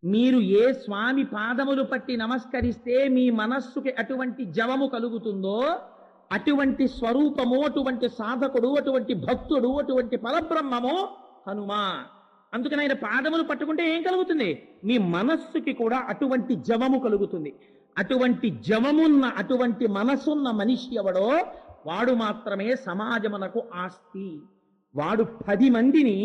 మీరు ఏ స్వామి పాదములు పట్టి నమస్కరిస్తే మీ మనస్సుకి అటువంటి జవము కలుగుతుందో అటువంటి స్వరూపము, అటువంటి సాధకుడు, అటువంటి భక్తుడు, అటువంటి పరబ్రహ్మము హనుమా. అందుకని ఆయన పాదములు పట్టుకుంటే ఏం కలుగుతుంది? మీ మనస్సుకి కూడా అటువంటి జవము కలుగుతుంది. అటువంటి జవమున్న, అటువంటి మనసున్న మనిషి ఎవడో వాడు మాత్రమే సమాజమునకు ఆస్తి. వాడు 10 మందిని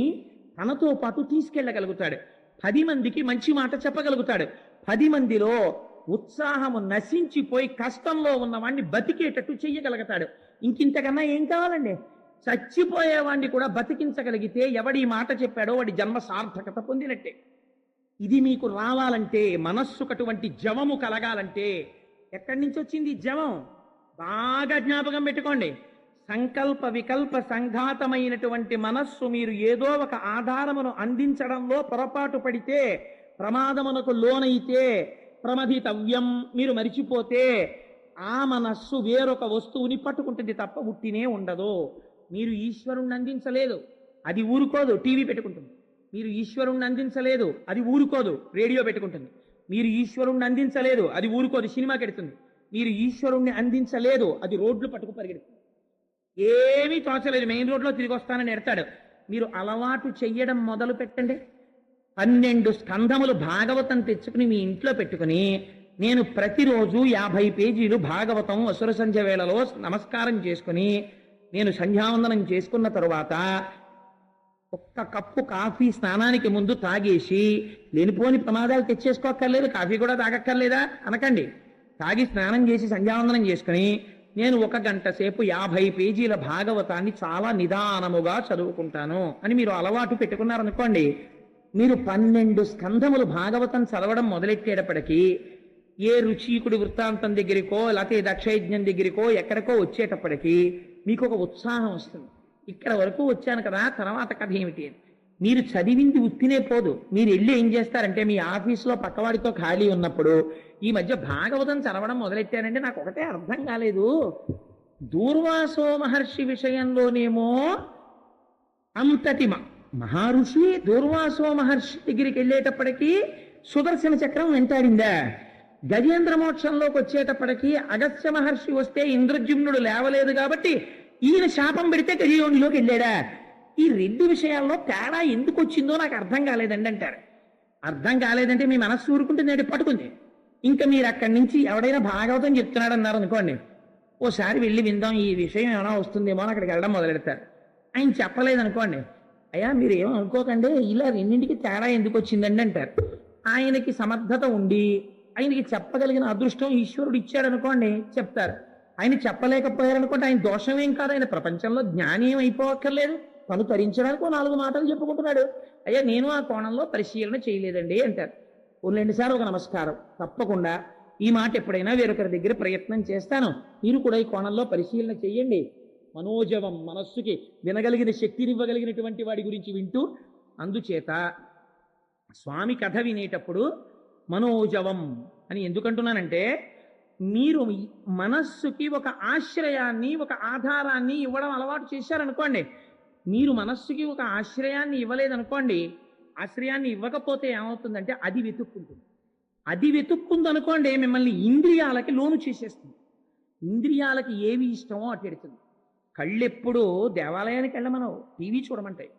తనతో పాటు తీసుకెళ్ళగలుగుతాడు. 10 మందికి మంచి మాట చెప్పగలుగుతాడు. 10 మందిలో ఉత్సాహము నశించిపోయి కష్టంలో ఉన్నవాడిని బతికేటట్టు చెయ్యగలుగుతాడు. ఇంకింతకన్నా ఏం కావాలండి? చచ్చిపోయేవాడిని కూడా బతికించగలిగితే ఎవడి మాట చెప్పాడో వాడి జన్మ సార్థకత పొందినట్టే. ఇది మీకు రావాలంటే, మనస్సుకు అటువంటి జవము కలగాలంటే ఎక్కడి నుంచి వచ్చింది జవం? బాగా జ్ఞాపకం పెట్టుకోండి. సంకల్ప వికల్ప సంఘాతమైనటువంటి మనస్సు మీరు ఏదో ఒక ఆధారమును అందించడంలో పొరపాటు పడితే, ప్రమాదమునకు లోనైతే, ప్రమదితవ్యం మీరు మరిచిపోతే ఆ మనస్సు వేరొక వస్తువుని పట్టుకుంటుంది తప్ప ఉట్టినే ఉండదు. మీరు ఈశ్వరుణ్ణి అందించలేదు, అది ఊరుకోదు, టీవీ పెట్టుకుంటుంది. మీరు ఈశ్వరుణ్ణి అందించలేదు, అది ఊరుకోదు, రేడియో పెట్టుకుంటుంది. మీరు ఈశ్వరుణ్ణి అందించలేదు, అది ఊరుకోదు, సినిమాకి ఎడుతుంది. మీరు ఈశ్వరుణ్ణి అందించలేదు, అది రోడ్లు పట్టుకు పరిగెడుతుంది. ఏమీ తోచలేదు, మెయిన్ రోడ్లో తిరిగి వస్తానని ఎడతాడు. మీరు అలవాటు చెయ్యడం మొదలు పెట్టండి. 12 స్కంధములు భాగవతం తెచ్చుకుని మీ ఇంట్లో పెట్టుకుని, నేను ప్రతిరోజు 50 పేజీలు భాగవతం అసుర సంధ్య వేళలో నమస్కారం చేసుకుని, నేను సంధ్యావందనం చేసుకున్న తరువాత ఒక్క కప్పు కాఫీ స్నానానికి ముందు తాగేసి, లేనిపోని ప్రమాదాలు తెచ్చేసుకోక్కర్లేదు, కాఫీ కూడా తాగక్కర్లేదా అనకండి. తాగి స్నానం చేసి సంధ్యావందనం చేసుకుని నేను 1 గంట సేపు 50 పేజీల భాగవతాన్ని చాలా నిదానముగా చదువుకుంటాను అని మీరు అలవాటు పెట్టుకున్నారనుకోండి, మీరు 12 స్కంధములు భాగవతం చదవడం మొదలెట్టేటప్పటికీ ఏ రుచీకుడి వృత్తాంతం దగ్గరికో లేకపోతే దక్షయజ్ఞం దగ్గరికో ఎక్కడికో వచ్చేటప్పటికీ మీకు ఒక ఉత్సాహం వస్తుంది. ఇక్కడ వరకు వచ్చాను కదా, తర్వాత కథ ఏమిటి అని. మీరు చదివింది ఉత్తినే పోదు. మీరు వెళ్ళి ఏం చేస్తారంటే, మీ ఆఫీసులో పక్కవాడితో ఖాళీ ఉన్నప్పుడు ఈ మధ్య భాగవతం చదవడం మొదలెట్టానంటే నాకు ఒకటే అర్థం కాలేదు, దూర్వాసో మహర్షి విషయంలోనేమో అంతటి మహర్షి దూర్వాసో మహర్షి దగ్గరికి వెళ్ళేటప్పటికీ సుదర్శన చక్రం వెంటాడిందా, గజేంద్ర మోక్షంలోకి వచ్చేటప్పటికీ అగస్త్య మహర్షి వస్తే ఇంద్రజుమ్నుడు లేవలేదు కాబట్టి ఈయన శాపం పెడితే గజయోనిలోకి వెళ్ళాడా? ఈ 2 విషయాల్లో తేడా ఎందుకు వచ్చిందో నాకు అర్థం కాలేదండి అంటారు. అర్థం కాలేదంటే మీ మనస్సు ఊరుకుంటుంది, పట్టుకుంది. ఇంకా మీరు అక్కడి నుంచి ఎవడైనా భాగవతం చెప్తున్నాడు అన్నారు అనుకోండి, ఓసారి వెళ్ళి విందాం, ఈ విషయం ఏమైనా వస్తుందేమో అని అక్కడికి వెళ్ళడం మొదలెడతారు. ఆయన చెప్పలేదనుకోండి, అయ్యా మీరు ఏమో అనుకోకండి, ఇలా 2ంటికి తేడా ఎందుకు వచ్చిందండి అంటారు. ఆయనకి సమర్థత ఉండి ఆయనకి చెప్పగలిగిన అదృష్టం ఈశ్వరుడు ఇచ్చాడు అనుకోండి, చెప్తారు. ఆయన చెప్పలేకపోయారనుకోండి, ఆయన దోషమేం కాదు, ఆయన ప్రపంచంలో జ్ఞాని ఏం అయిపోవక్కర్లేదు, తను తరించడానికి 4 మాటలు చెప్పుకుంటున్నాడు. అయ్యా నేను ఆ కోణంలో పరిశీలన చేయలేదండి అంటారు. 2 సార్లు ఒక నమస్కారం, తప్పకుండా ఈ మాట ఎప్పుడైనా వేరొకరి దగ్గర ప్రయత్నం చేస్తాను, మీరు కూడా ఈ కోణంలో పరిశీలన చేయండి. మనోజవం, మనస్సుకి వినగలిగిన శక్తినివ్వగలిగినటువంటి వాడి గురించి వింటూ, అందుచేత స్వామి కథ వినేటప్పుడు మనోజవం అని ఎందుకంటున్నానంటే, మీరు మనస్సుకి ఒక ఆశ్రయాన్ని, ఒక ఆధారాన్ని ఇవ్వడం అలవాటు చేశారనుకోండి, మీరు మనస్సుకి ఒక ఆశ్రయాన్ని ఇవ్వలేదనుకోండి, ఆశ్రయాన్ని ఇవ్వకపోతే ఏమవుతుందంటే అది వెతుక్కుంటుంది. అది వెతుక్కుంది అనుకోండి, మిమ్మల్ని ఇంద్రియాలకి లోను చేసేస్తుంది. ఇంద్రియాలకి ఏవి ఇష్టమో అటు ఎడుతుంది. కళ్ళెప్పుడూ దేవాలయానికి వెళ్ళమనవు, టీవీ చూడమంటాయి.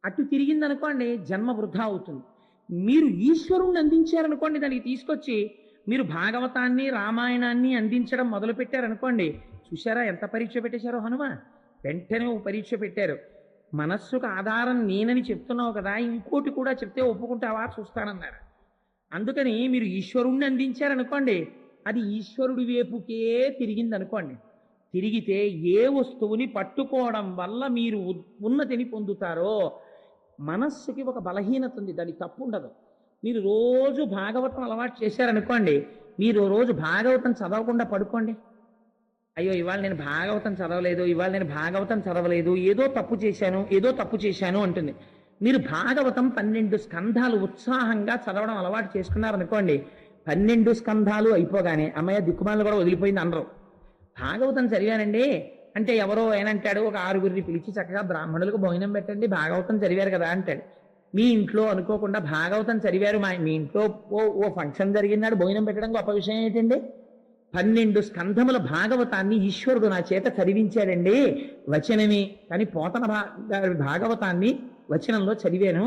అటు తిరిగిందనుకోండి జన్మ వృధా అవుతుంది. మీరు ఈశ్వరుణ్ణి అందించారనుకోండి, దానికి తీసుకొచ్చి మీరు భాగవతాన్ని, రామాయణాన్ని అందించడం మొదలు పెట్టారనుకోండి, చూశారా ఎంత పరీక్ష పెట్టేశారో హనుమ? వెంటనే పరీక్ష పెట్టారు. మనస్సుకు ఆధారం నేనని చెప్తున్నావు కదా, ఇంకోటి కూడా చెప్తే ఒప్పుకుంటావా చూస్తానన్నారు. అందుకని మీరు ఈశ్వరుణ్ణి అందించారనుకోండి, అది ఈశ్వరుడి వైపుకే తిరిగిందనుకోండి, తిరిగితే ఏ వస్తువుని పట్టుకోవడం వల్ల మీరు ఉన్నతిని పొందుతారో, మనస్సుకి ఒక బలహీనత ఉంది, దానికి తప్పు ఉండదు. మీరు రోజు భాగవతం అలవాటు చేశారనుకోండి, మీరు రోజు భాగవతం చదవకుండా పడుకోండి, అయ్యో ఇవాళ నేను భాగవతం చదవలేదు, ఇవాళ నేను భాగవతం చదవలేదు, ఏదో తప్పు చేశాను అంటుంది. మీరు భాగవతం 12 స్కంధాలు ఉత్సాహంగా చదవడం అలవాటు చేసుకున్నారనుకోండి, 12 స్కంధాలు అయిపోగానే అమ్మయ్య దిక్కుమాలను కూడా వదిలిపోయింది అనరు. భాగవతం చదివానండి అంటే ఎవరో ఏనంటాడు, ఒక 6గురిని పిలిచి చక్కగా బ్రాహ్మణులకు భోజనం పెట్టండి, భాగవతం చదివారు కదా అంటాడు. మీ ఇంట్లో అనుకోకుండా భాగవతం చదివారు, మీ ఇంట్లో ఓ ఫంక్షన్ జరిగినాడు భోజనం పెట్టడం గొప్ప విషయం ఏంటండి? 12 స్కంధముల భాగవతాన్ని ఈశ్వరుడు నా చేత చదివించాడండి, వచనమే. కానీ పోతన గారి భాగవతాన్ని వచనంలో చదివాను.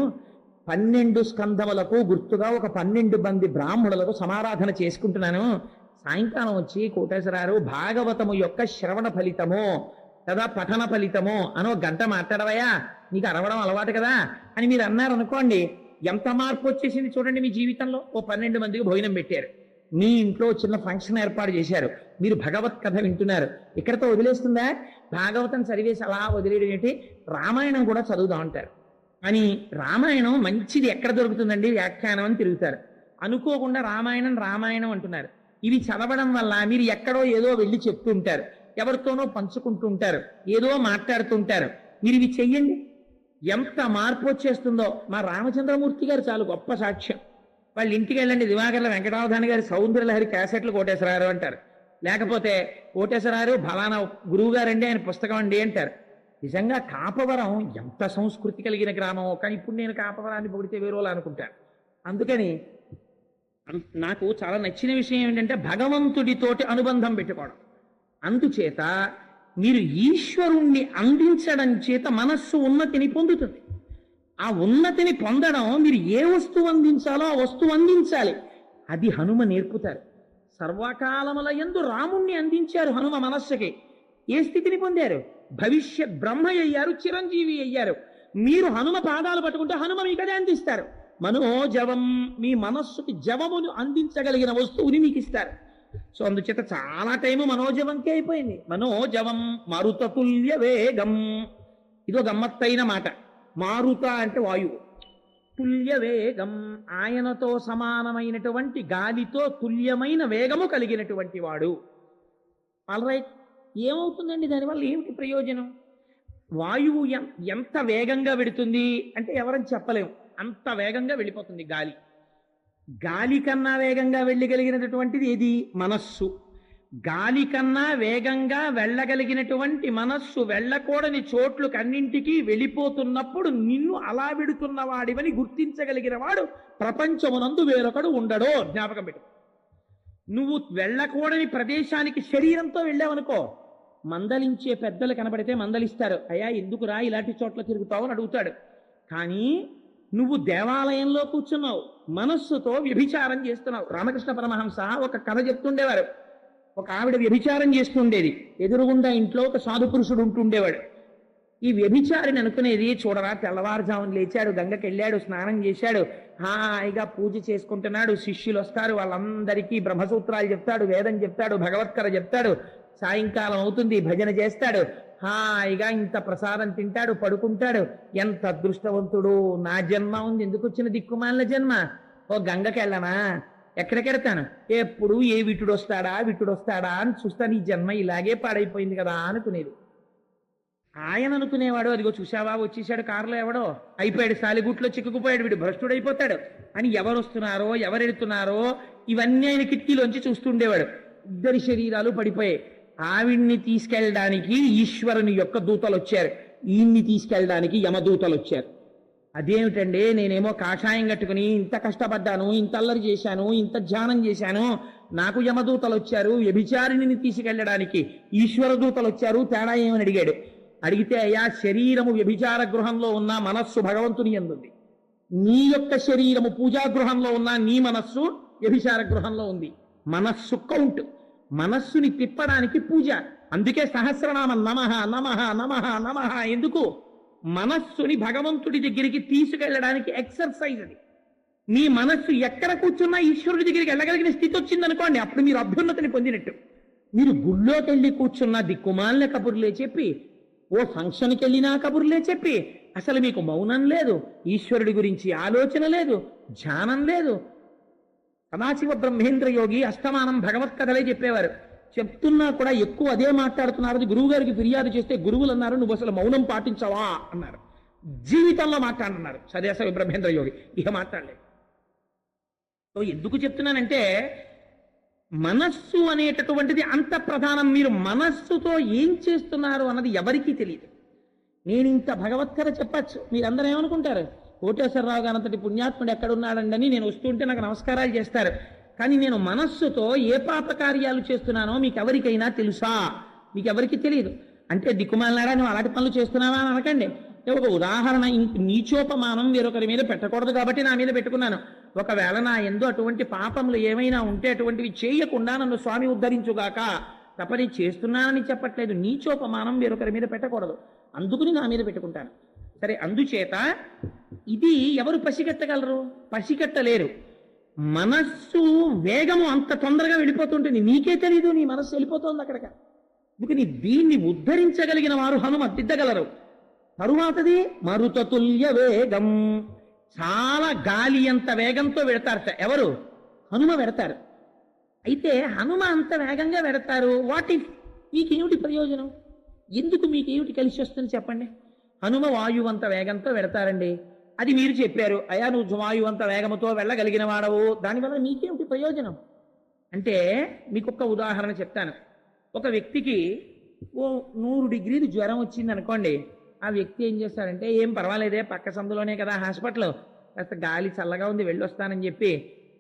12 స్కంధములకు గుర్తుగా ఒక 12 మంది బ్రాహ్మణులకు సమారాధన చేసుకుంటున్నాను. సాయంకాలం వచ్చి కోటేశ్వరారు భాగవతము యొక్క శ్రవణ ఫలితము కదా పఠన ఫలితము అని ఒక గంట మాట్లాడవయా, నీకు అరవడం అలవాటు కదా అని మీరు అన్నారు అనుకోండి, ఎంత మార్పు వచ్చేసింది చూడండి మీ జీవితంలో. ఓ 12 మందికి భోజనం పెట్టారు, మీ ఇంట్లో చిన్న ఫంక్షన్ ఏర్పాటు చేశారు, మీరు భగవత్ కథ వింటున్నారు. ఇక్కడతో వదిలేస్తుందా? భాగవతం చదివేసి అలా వదిలేయడం ఏంటి? రామాయణం కూడా చదువుదాం అంటారు. అని రామాయణం మంచిది ఎక్కడ దొరుకుతుందండి? వ్యాఖ్యానం అని తిరుగుతారు. అనుకోకుండా రామాయణం అంటున్నారు. ఇవి చదవడం వల్ల మీరు ఎక్కడో ఏదో వెళ్ళి చెప్తుంటారు, ఎవరితోనో పంచుకుంటూ ఉంటారు, ఏదో మాట్లాడుతుంటారు. మీరు ఇవి చెయ్యండి, ఎంత మార్పు వచ్చేస్తుందో. మా రామచంద్రమూర్తి గారు చాలు గొప్ప సాక్ష్యం. వాళ్ళ ఇంటికి వెళ్ళండి, దివాకర్ల వెంకటావధాని గారి సౌందర్యలహరి క్యాసెట్లు కోటేశ్వరారు అంటారు, లేకపోతే కోటేశ్వరారు ఫలానా గురువు గారండి ఆయన పుస్తకం అండి అంటారు. నిజంగా కాపవరం ఎంత సంస్కృతి కలిగిన గ్రామం. కానీ ఇప్పుడు నేను కాపవరాన్ని పొగిడితే వేరేలా అనుకుంటాను. అందుకని నాకు చాలా నచ్చిన విషయం ఏంటంటే భగవంతుడితోటి అనుబంధం పెట్టుకోవడం. అందుచేత మీరు ఈశ్వరుణ్ణి అందించడం చేత మనస్సు ఉన్నతిని పొందుతుంది. ఆ ఉన్నతిని పొందడం, మీరు ఏ వస్తువు అందించాలో ఆ వస్తువు అందించాలి. అది హనుమ నేర్పుతారు. సర్వకాలముల యందు రాముణ్ణి అందించారు హనుమ మనస్సుకి. ఏ స్థితిని పొందారు? భవిష్యత్ బ్రహ్మ అయ్యారు, చిరంజీవి అయ్యారు. మీరు హనుమ పాదాలు పట్టుకుంటే హనుమ మీకు అదే అందిస్తారు. మనోజవం, మీ మనస్సుకి జవమును అందించగలిగిన వస్తువుని మీకు ఇస్తారు. సో అందుచేత చాలా టైము మనోజవంకే అయిపోయింది. మనోజవం మారుతతుల్య వేగం, ఇదో గమ్మత్తైన మాట. మారుత అంటే వాయువు, తుల్య వేగం ఆయనతో సమానమైనటువంటి గాలితో తుల్యమైన వేగము కలిగినటువంటి వాడు. ఆల్రైట్, ఏమవుతుందండి దానివల్ల? ఏమిటి ప్రయోజనం? వాయువు ఎంత వేగంగా వెడుతుంది అంటే ఎవరని చెప్పలేము, అంత వేగంగా వెళ్ళిపోతుంది గాలి. గాలి కన్నా వేగంగా వెళ్ళగలిగినటువంటిది ఏది? మనస్సు. గాలి కన్నా వేగంగా వెళ్ళగలిగినటువంటి మనస్సు వెళ్ళకూడని చోట్లు కన్నింటికి వెళ్ళిపోతున్నప్పుడు నిన్ను అలా వెడుతున్న వాడివని గుర్తించగలిగిన వాడు ప్రపంచమునందు వేరొకడు ఉండడో. జ్ఞాపకం పెట్టు. నువ్వు వెళ్ళకూడని ప్రదేశానికి శరీరంతో వెళ్ళావనుకో, మందలించే పెద్దలు కనబడితే మందలిస్తారు, అయ్యా ఎందుకురా ఇలాంటి చోట్ల తిరుగుతావు అని అడుగుతాడు. కానీ నువ్వు దేవాలయంలో కూర్చున్నావు, మనస్సుతో వ్యభిచారం చేస్తున్నావు. రామకృష్ణ పరమహంస ఒక కథ చెప్తుండేవారు. ఒక ఆవిడ వ్యభిచారం చేస్తుండేది, ఎదురుగుండా ఇంట్లో ఒక సాధు పురుషుడు ఉంటుండేవాడు. ఈ వ్యభిచారిని అనుకునేది, చూడరా తెల్లవారుజామున లేచాడు, గంగకి వెళ్ళాడు, స్నానం చేశాడు, హాయిగా పూజ చేసుకుంటున్నాడు, శిష్యులు వస్తారు, వాళ్ళందరికీ బ్రహ్మసూత్రాలు చెప్తాడు, వేదం చెప్తాడు, భగవత్కర చెప్తాడు, సాయంకాలం అవుతుంది భజన చేస్తాడు, హాయిగా ఇంత ప్రసాదం తింటాడు, పడుకుంటాడు. ఎంత అదృష్టవంతుడు, నా జన్మ ఉంది, ఎందుకు వచ్చిన దిక్కుమాలిన జన్మ? ఓ గంగకి వెళ్ళనా, ఎక్కడికెడతాను, ఎప్పుడు ఏ విటుడు వస్తాడా అని చూస్తాను, ఈ జన్మ ఇలాగే పాడైపోయింది కదా అనుకునేది. ఆయన అనుకునేవాడు, అదిగో చూసావా వచ్చేసాడు కారులో ఎవడో, అయిపోయాడు, సాలిగుట్లో చిక్కుకుపోయాడు, వీడు భ్రష్టుడైపోతాడు అని ఎవరు వస్తున్నారో ఎవరెడుతున్నారో ఇవన్నీ ఆయన కిటికీలోంచి చూస్తుండేవాడు. ఇద్దరి శరీరాలు పడిపోయాయి. ఆవిడ్ని తీసుకెళ్ళడానికి ఈశ్వరుని యొక్క దూతలు వచ్చారు, ఈయన్ని తీసుకెళ్ళడానికి యమదూతలు వచ్చారు. అదేమిటండి, నేనేమో కాషాయం కట్టుకుని ఇంత కష్టపడ్డాను, ఇంత అల్లరి చేశాను, ఇంత ధ్యానం చేశాను, నాకు యమదూతలు వచ్చారు, వ్యభిచారిణిని తీసుకెళ్ళడానికి ఈశ్వర దూతలు వచ్చారు, తేడా ఏమని అడిగాడు. అడిగితే, అయ్యా శరీరము వ్యభిచార గృహంలో ఉన్న మనస్సు భగవంతుని యందుంది, నీ యొక్క శరీరము పూజాగృహంలో ఉన్న నీ మనస్సు వ్యభిచార గృహంలో ఉంది. మనస్సు కౌంట్, మనస్సుని తిప్పడానికి పూజ. అందుకే సహస్రనామం నమః నమః నమః నమః. ఎందుకు? మనస్సుని భగవంతుడి దగ్గరికి తీసుకెళ్ళడానికి ఎక్సర్సైజ్ అది. మీ మనస్సు ఎక్కడ కూర్చున్నా ఈశ్వరుడి దగ్గరికి వెళ్ళగలిగిన స్థితి వచ్చిందనుకోండి, అప్పుడు మీరు అభ్యున్నతిని పొందినట్టు. మీరు గుళ్ళోకి వెళ్ళి కూర్చున్న దిక్కుమాలిన కబుర్లే చెప్పి, ఓ ఫంక్షన్కి వెళ్ళినా కబుర్లే చెప్పి, అసలు మీకు మౌనం లేదు, ఈశ్వరుడి గురించి ఆలోచన లేదు, ధ్యానం లేదు. సదాశివ బ్రహ్మేంద్ర యోగి అస్తమానం భగవత్ కథలే చెప్పేవారు. చెప్తున్నా కూడా ఎక్కువ అదే మాట్లాడుతున్నారు. గురువు గారికి ఫిర్యాదు చేస్తే గురువులు అన్నారు, నువ్వు అసలు మౌనం పాటించవా అన్నారు. జీవితంలో మాట్లాడుతున్నారు సదాశివ బ్రహ్మేంద్ర యోగి, ఇక మాట్లాడలేదు. సో ఎందుకు చెప్తున్నానంటే, మనస్సు అనేటటువంటిది అంత ప్రధానం. మీరు మనస్సుతో ఏం చేస్తున్నారు అన్నది ఎవరికీ తెలియదు. నేను ఇంత భగవత్కర చెప్పచ్చు, మీరందరూ ఏమనుకుంటారు, కోటేశ్వరరావు గారు అంతటి పుణ్యాత్ముడు ఎక్కడున్నాడండి నేను వస్తుంటే నాకు నమస్కారాలు చేస్తారు. కానీ నేను మనస్సుతో ఏ పాప కార్యాలు చేస్తున్నానో మీకు ఎవరికైనా తెలుసా? మీకు ఎవరికి తెలియదు. అంటే దిక్కుమాలినాడా నువ్వు అలాంటి పనులు చేస్తున్నావా అని అనకండి. ఒక ఉదాహరణ, నీచోపమానం వేరొకరి మీద పెట్టకూడదు కాబట్టి నా మీద పెట్టుకున్నాను. ఒకవేళ నా యందు అటువంటి పాపములు ఏమైనా ఉంటే అటువంటివి చేయకుండా నన్ను స్వామి ఉద్ధరించుగాక. తప్పని చేస్తున్నానని చెప్పట్లేదు. నీచోపమానం వేరొకరి మీద పెట్టకూడదు, అందుకుని నా మీద పెట్టుకుంటాను. సరే, అందుచేత ఇది ఎవరు పసిగట్టగలరు? పసిగట్టలేరు. మనస్సు వేగము అంత తొందరగా వెళ్ళిపోతుంటుంది, నీకే తెలీదు నీ మనస్సు వెళ్ళిపోతుంది అక్కడికి. అందుకని దీన్ని ఉద్ధరించగలిగిన వారు హనుమ దిద్దగలరు. తరువాతది మరుతతుల్య వేగం. చాలా గాలి అంత వేగంతో వెడతారట. ఎవరు? హనుమ వెడతారు. అయితే హనుమ అంత వేగంగా వెడతారు. వాట్ ఇఫ్ మీకేమిటి ప్రయోజనం? ఎందుకు మీకేమిటి కలిసి వస్తుంది చెప్పండి? హనుమ వాయువంత వేగంతో వెడతారండి, అది మీరు చెప్పారు. అయ్యా నువ్వు వాయువంత వేగముతో వెళ్ళగలిగిన వాడవు, దానివల్ల మీకేమిటి ప్రయోజనం అంటే మీకు ఒక ఉదాహరణ చెప్తాను. ఒక వ్యక్తికి 100 డిగ్రీలు జ్వరం వచ్చింది అనుకోండి. ఆ వ్యక్తి ఏం చేస్తాడంటే, ఏం పర్వాలేదే పక్క సందులోనే కదా హాస్పిటల్, కాస్త గాలి చల్లగా ఉంది వెళ్ళొస్తానని చెప్పి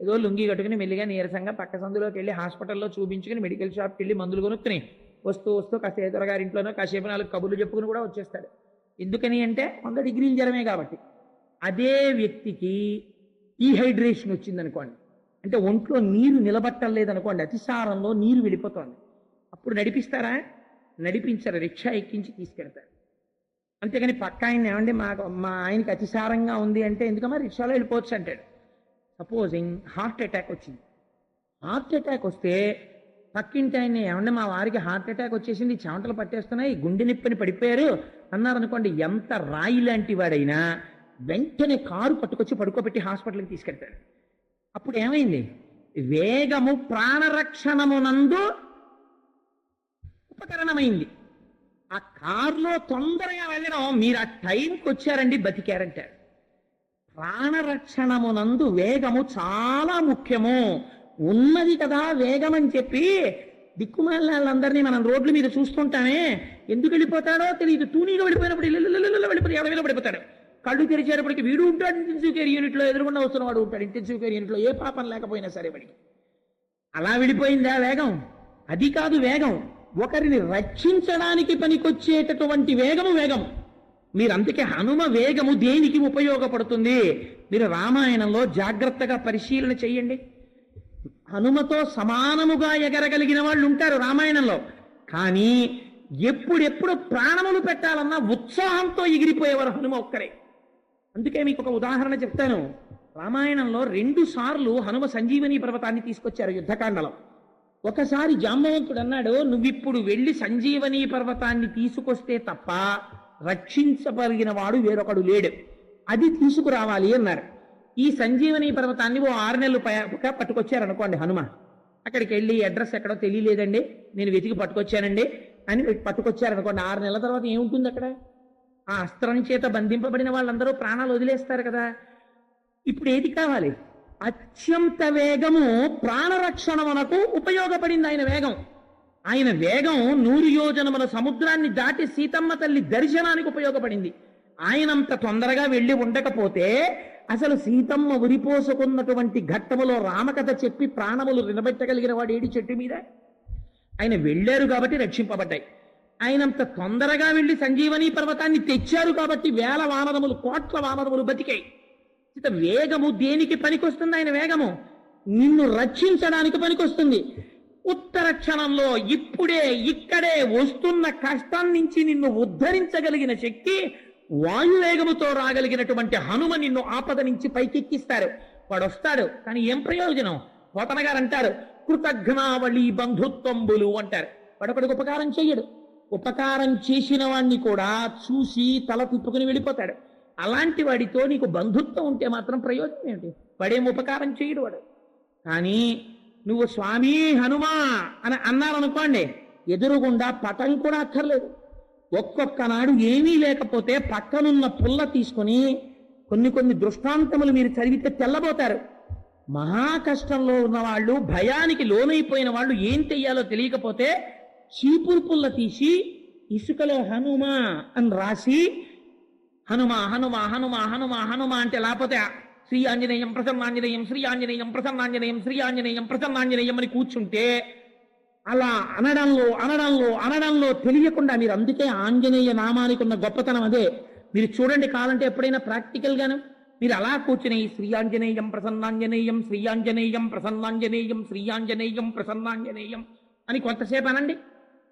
ఏదో లుంగి కట్టుకుని మెల్లిగా నీరసంగా పక్క సందులోకి వెళ్ళి హాస్పిటల్లో చూపించుకుని మెడికల్ షాప్కి వెళ్ళి మందులు కొనుక్కుని వస్తూ కాస్త ఏదోగారి ఇంట్లోనో కాసేపు 4 కబుర్లు చెప్పుకుని కూడా వచ్చేస్తాడు. ఎందుకని అంటే 100 డిగ్రీల జ్వరమే కాబట్టి. అదే వ్యక్తికి డీహైడ్రేషన్ వచ్చిందనుకోండి, అంటే ఒంట్లో నీరు నిలబట్టలేదనుకోండి, అతిసారంలో నీరు వెళ్ళిపోతుంది. అప్పుడు నడిపిస్తారా? నడిపించరు, రిక్షా ఎక్కించి తీసుకెళ్తారు. అంతేగాని పక్క ఆయన ఏమంటే మా ఆయనకి అతిసారంగా ఉంది అంటే ఎందుకమ్మా రిక్షాలో వెళ్ళిపోవచ్చు అంటాడు. సపోజింగ్ హార్ట్ అటాక్ వచ్చింది. హార్ట్ అటాక్ వస్తే పక్కింటి ఆయన ఏమంటే మా వారికి హార్ట్ అటాక్ వచ్చేసింది, చెమటలు పట్టేస్తున్నాయి, గుండె నిప్పని పడిపోయారు అన్నారనుకోండి, ఎంత రాయి లాంటి వాడైనా వెంటనే కారు పట్టుకొచ్చి పడుకోబెట్టి హాస్పిటల్కి తీసుకెళ్తాడు. అప్పుడు ఏమైంది? వేగము ప్రాణరక్షణమునందు ఉపకరణమైంది. ఆ కారులో తొందరగా వెళ్ళడం, మీరు ఆ టైంకి వచ్చారండి బతికారంటారు. ప్రాణరక్షణమునందు వేగము చాలా ముఖ్యము. ఉన్నది కదా వేగం అని చెప్పి దిక్కుమాలిన వాళ్ళందరినీ మనం రోడ్ల మీద చూస్తుంటామే, ఎందుకు వెళ్ళిపోతాడో తెలియదు. తూనీగా వెళ్ళిపోయినప్పుడు వెళ్ళిపోయి ఎవరి మీద పడిపోతాడు. కళ్ళు తెరిచేటప్పటికి వీడు ఉంటాడు ఇంటెన్సివ్ కేర్ యూనిట్లో, ఎదురుగుండా వస్తున్న వాడు ఉంటాడు ఇంటెన్సివ్ కేర్ యూనిట్లో, ఏ పాపం లేకపోయినా సరే వాడికి. అలా వెళ్ళిపోయిందా వేగం? అది కాదు వేగం, ఒకరిని రక్షించడానికి పనికొచ్చేటటువంటి వేగము వేగము. మీరు అందుకే హనుమ వేగము దేనికి ఉపయోగపడుతుంది? మీరు రామాయణంలో జాగ్రత్తగా పరిశీలన చెయ్యండి. హనుమతో సమానముగా ఎగరగలిగిన వాళ్ళు ఉంటారు రామాయణంలో, కానీ ఎప్పుడెప్పుడు ప్రాణములు పెట్టాలన్నా ఉత్సాహంతో ఎగిరిపోయేవారు హనుమ ఒక్కరే. అందుకే మీకు ఒక ఉదాహరణ చెప్తాను. రామాయణంలో 2 సార్లు హనుమ సంజీవని పర్వతాన్ని తీసుకొచ్చారు యుద్ధకాండలో. ఒకసారి జాంబవంతుడు అన్నాడు, నువ్విప్పుడు వెళ్ళి సంజీవని పర్వతాన్ని తీసుకొస్తే తప్ప రక్షించగలిగిన వాడు వేరొకడు లేడు, అది తీసుకురావాలి అన్నారు. ఈ సంజీవని పర్వతాన్ని 6 నెలలు పట్టుకొచ్చారనుకోండి హనుమ. అక్కడికి వెళ్ళి అడ్రస్ ఎక్కడో తెలియలేదండి, నేను వెతికి పట్టుకొచ్చానండి అని పట్టుకొచ్చారనుకోండి. 6 నెలల తర్వాత ఏముంటుంది అక్కడ? ఆ అస్త్రం చేత బంధింపబడిన వాళ్ళందరూ ప్రాణాలు వదిలేస్తారు కదా. ఇప్పుడు ఏది కావాలి? అత్యంత వేగము ప్రాణరక్షణమునకు ఉపయోగపడింది ఆయన వేగం. ఆయన వేగం 100 యోజనముల సముద్రాన్ని దాటి సీతమ్మ తల్లి దర్శనానికి ఉపయోగపడింది. ఆయనంత తొందరగా వెళ్ళి ఉండకపోతే అసలు సీతమ్మ ఉరిపోసుకున్నటువంటి ఘట్టములో రామకథ చెప్పి ప్రాణములు నిలబెట్టగలిగిన వాడు ఏడి చెట్టు మీద? ఆయన వెళ్ళారు కాబట్టి రక్షింపబడ్డాయి. ఆయనంత తొందరగా వెళ్ళి సంజీవని పర్వతాన్ని తెచ్చారు కాబట్టి వేల వానరములు, కోట్ల వానరములు బతికాయి. వేగము దేనికి పనికొస్తుంది? ఆయన వేగము నిన్ను రక్షించడానికి పనికొస్తుంది. ఉత్తర క్షణంలో ఇప్పుడే ఇక్కడే వస్తున్న కష్టం నుంచి నిన్ను ఉద్ధరించగలిగిన శక్తి వాయువేగముతో రాగలిగినటువంటి హనుమ నిన్ను ఆపద నుంచి పైకెక్కిస్తారు. వాడు వస్తాడు, కానీ ఏం ప్రయోజనం? పోతన గారు అంటారు, కృతజ్ఞావళి బంధుత్వంబులు అంటారు. వాడొకడికి ఉపకారం చెయ్యడు, ఉపకారం చేసిన వాడిని కూడా చూసి తల తిప్పుకుని వెళ్ళిపోతాడు. అలాంటి వాడితో నీకు బంధుత్వం ఉంటే మాత్రం ప్రయోజనం ఏమిటి? వాడేం ఉపకారం చేయడు వాడు. కానీ నువ్వు స్వామి హనుమా అని అన్నారనుకోండి, ఎదురుగుండా పటం కూడా అక్కర్లేదు. ఒక్కొక్క నాడు ఏమీ లేకపోతే పక్కనున్న పుల్ల తీసుకుని కొన్ని దృష్టాంతములు మీరు చదివితే తెల్లబోతారు. మహా కష్టంలో ఉన్న వాళ్ళు, భయానికి లోనైపోయిన వాళ్ళు ఏం చెయ్యాలో తెలియకపోతే చీపురు పుల్ల తీసి ఇసుకలో హనుమా అని రాసి హనుమ హనుమ హనుమ హనుమ హనుమ అంటే లేకపోతే శ్రీ ఆంజనేయం ప్రసన్నాంజనేయం శ్రీ ఆంజనేయం ప్రసన్నాంజనేయం శ్రీ ఆంజనేయం ప్రసన్నాంజనేయం అని కూర్చుంటే అలా అనడంలో అనడంలో అనడంలో తెలియకుండా మీరు, అందుకే ఆంజనేయ నామానికి ఉన్న గొప్పతనం అదే. మీరు చూడండి, కావాలంటే ఎప్పుడైనా ప్రాక్టికల్ గాను మీరు అలా కూర్చుని శ్రీ ఆంజనేయం ప్రసన్నాంజనేయం శ్రీ ఆంజనేయం ప్రసన్నాంజనేయం శ్రీ ఆంజనేయం ప్రసన్నాంజనేయం అని కొంతసేపు అనండి.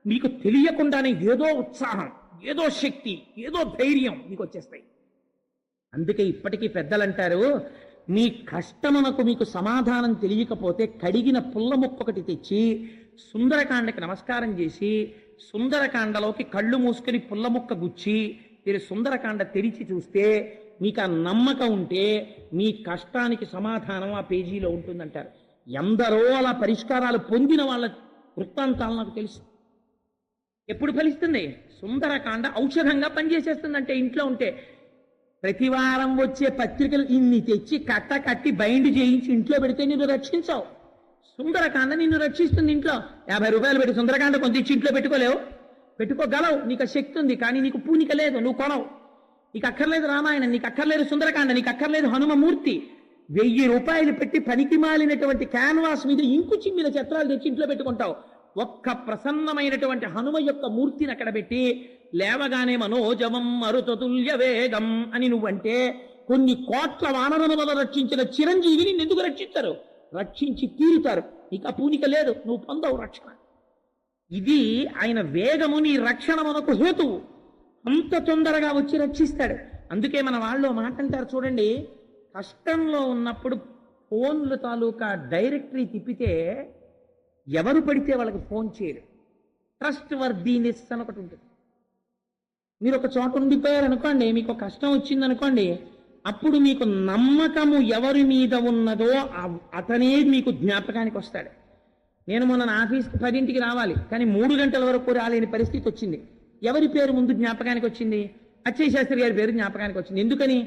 మీకు తెలియకుండానే ఏదో ఉత్సాహం, ఏదో శక్తి, ఏదో ధైర్యం మీకు వచ్చేస్తాయి. అందుకే ఇప్పటికీ పెద్దలు అంటారు, మీ కష్టమునకు మీకు సమాధానం తెలియకపోతే కడిగిన పుల్ల ముక్కొకటి తెచ్చి సుందరకాండకి నమస్కారం చేసి సుందరకాండలోకి కళ్ళు మూసుకొని పుల్ల ముక్క గుచ్చి మీరు సుందరకాండ తెరిచి చూస్తే మీకు ఆ నమ్మకం ఉంటే మీ కష్టానికి సమాధానం ఆ పేజీలో ఉంటుందంటారు. ఎందరో అలా పరిష్కారాలు పొందిన వాళ్ళ వృత్తాంతాలు నాకు తెలుసు. ఎప్పుడు ఫలిస్తుంది? సుందరకాండ ఔషధంగా పనిచేసేస్తుందంటే ఇంట్లో ఉంటే. ప్రతివారం వచ్చే పత్రికలు ఇన్ని తెచ్చి కట్టి బైండ్ చేయించి ఇంట్లో పెడితే నిన్ను రక్షించావు. సుందరకాండ నిన్ను రక్షిస్తుంది. ఇంట్లో 50 రూపాయలు పెట్టి సుందరకాండ కొంత ఇచ్చి ఇంట్లో పెట్టుకోలేవు, పెట్టుకోగలవు, నీకు శక్తి ఉంది, కానీ నీకు పూనిక లేదు, నువ్వు కొనవు. నీకు అక్కర్లేదు రామాయణం, నీకు అక్కర్లేదు సుందరకాండ, నీకు అక్కర్లేదు హనుమమూర్తి. 1000 రూపాయలు పెట్టి పనికి మాలినటువంటి క్యాన్వాస్ మీద ఇంకు చిమ్మిన చిత్రాలు తెచ్చి ఇంట్లో పెట్టుకుంటావు. ఒక్క ప్రసన్నమైనటువంటి హనుమ యొక్క మూర్తిని అక్కడ పెట్టి లేవగానే మనోజవం మరుతతుల్య వేగం అని నువ్వంటే కొన్ని కోట్ల వానరముల రక్షించిన చిరంజీవిని ఎందుకు రక్షిస్తారు? రక్షించి తీరుతారు. నీకు ఆ పూనిక లేదు, నువ్వు పొందవు రక్షణ. ఇది ఆయన వేగము నీ రక్షణ మనకు హేతువు. అంత తొందరగా వచ్చి రక్షిస్తాడు. అందుకే మన వాళ్ళు మాట అంటారు చూడండి, కష్టంలో ఉన్నప్పుడు ఫోన్లు తాలూకా డైరెక్టరీ తిప్పితే ఎవరు పడితే వాళ్ళకి ఫోన్ చేయరు. ట్రస్ట్ వర్దీనెస్ అని ఒకటి ఉంటుంది. మీరు ఒక చోట ఉండిపోయారు అనుకోండి, మీకు కష్టం వచ్చింది అనుకోండి, అప్పుడు మీకు నమ్మకము ఎవరి మీద ఉన్నదో అతనే మీకు జ్ఞాపకానికి వస్తాడు. నేను మొన్న నా ఆఫీస్కి 10ంటికి రావాలి, కానీ 3 గంటల వరకు రాలేని పరిస్థితి వచ్చింది. ఎవరి పేరు ముందు జ్ఞాపకానికి వచ్చింది? అచ్చయ్య శాస్త్రి గారి పేరు జ్ఞాపకానికి వచ్చింది. ఎందుకని?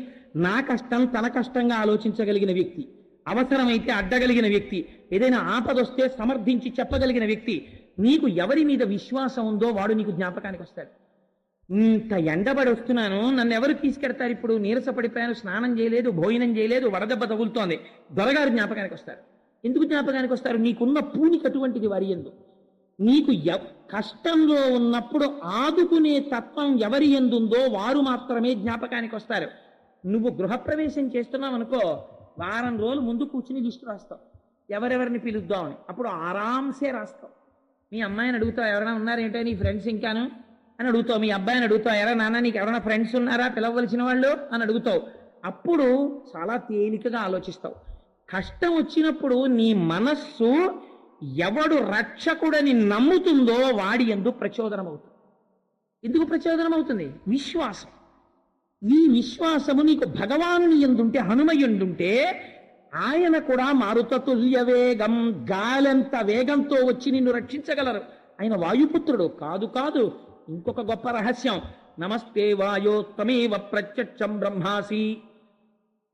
నా కష్టం తన కష్టంగా ఆలోచించగలిగిన వ్యక్తి, అవసరమైతే అడ్డగలిగిన వ్యక్తి, ఏదైనా ఆపదొస్తే సమర్థించి చెప్పగలిగిన వ్యక్తి. నీకు ఎవరి మీద విశ్వాసం ఉందో వాడు నీకు జ్ఞాపకానికి వస్తాడు. ఇంత ఎండబడి వస్తున్నాను, నన్ను ఎవరు తీసుకెడతారు? ఇప్పుడు నీరసపడిపోయాను, స్నానం చేయలేదు, భోజనం చేయలేదు, వడదెబ్బ తగులుతోంది, దొరగారు జ్ఞాపకానికి వస్తారు. ఎందుకు జ్ఞాపకానికి వస్తారు? నీకున్న పూనికి అటువంటిది వారి యందు. నీకు కష్టంలో ఉన్నప్పుడు ఆదుకునే తత్వం ఎవరి యందుందో వారు మాత్రమే జ్ఞాపకానికి వస్తారు. నువ్వు గృహప్రవేశం చేస్తున్నావు అనుకో, వారం రోజులు ముందు కూర్చుని లిస్టు రాస్తావు, ఎవరెవరిని పిలుద్దామని. అప్పుడు ఆరాంసే రాస్తావు. మీ అమ్మాయిని అడుగుతావు, ఎవరైనా ఉన్నారేంటో నీ ఫ్రెండ్స్ ఇంకాను అని అడుగుతావు. మీ అబ్బాయిని అడుగుతావు, ఎరా నాన్న నీకు ఎవరైనా ఫ్రెండ్స్ ఉన్నారా పిలవలసిన వాళ్ళు అని అడుగుతావు. అప్పుడు చాలా తేలికగా ఆలోచిస్తావు. కష్టం వచ్చినప్పుడు నీ మనస్సు ఎవడు రక్షకుడని నమ్ముతుందో వాడి యందు ప్రచోదనం అవుతుంది. ఎందుకు ప్రచోదనం అవుతుంది? విశ్వాసం. ఈ విశ్వాసము నీకు భగవానుని యందుంటే, హనుమయుండుంటే ఆయన కూడా మారుతతుల్య వేగం, గాలంత వేగంతో వచ్చి నిన్ను రక్షించగలరు. ఆయన వాయుపుత్రుడు కాదు. కాదు, ఇంకొక గొప్ప రహస్యం. నమస్తే వాయోత్తమేవ ప్రత్యక్షం బ్రహ్మాసి.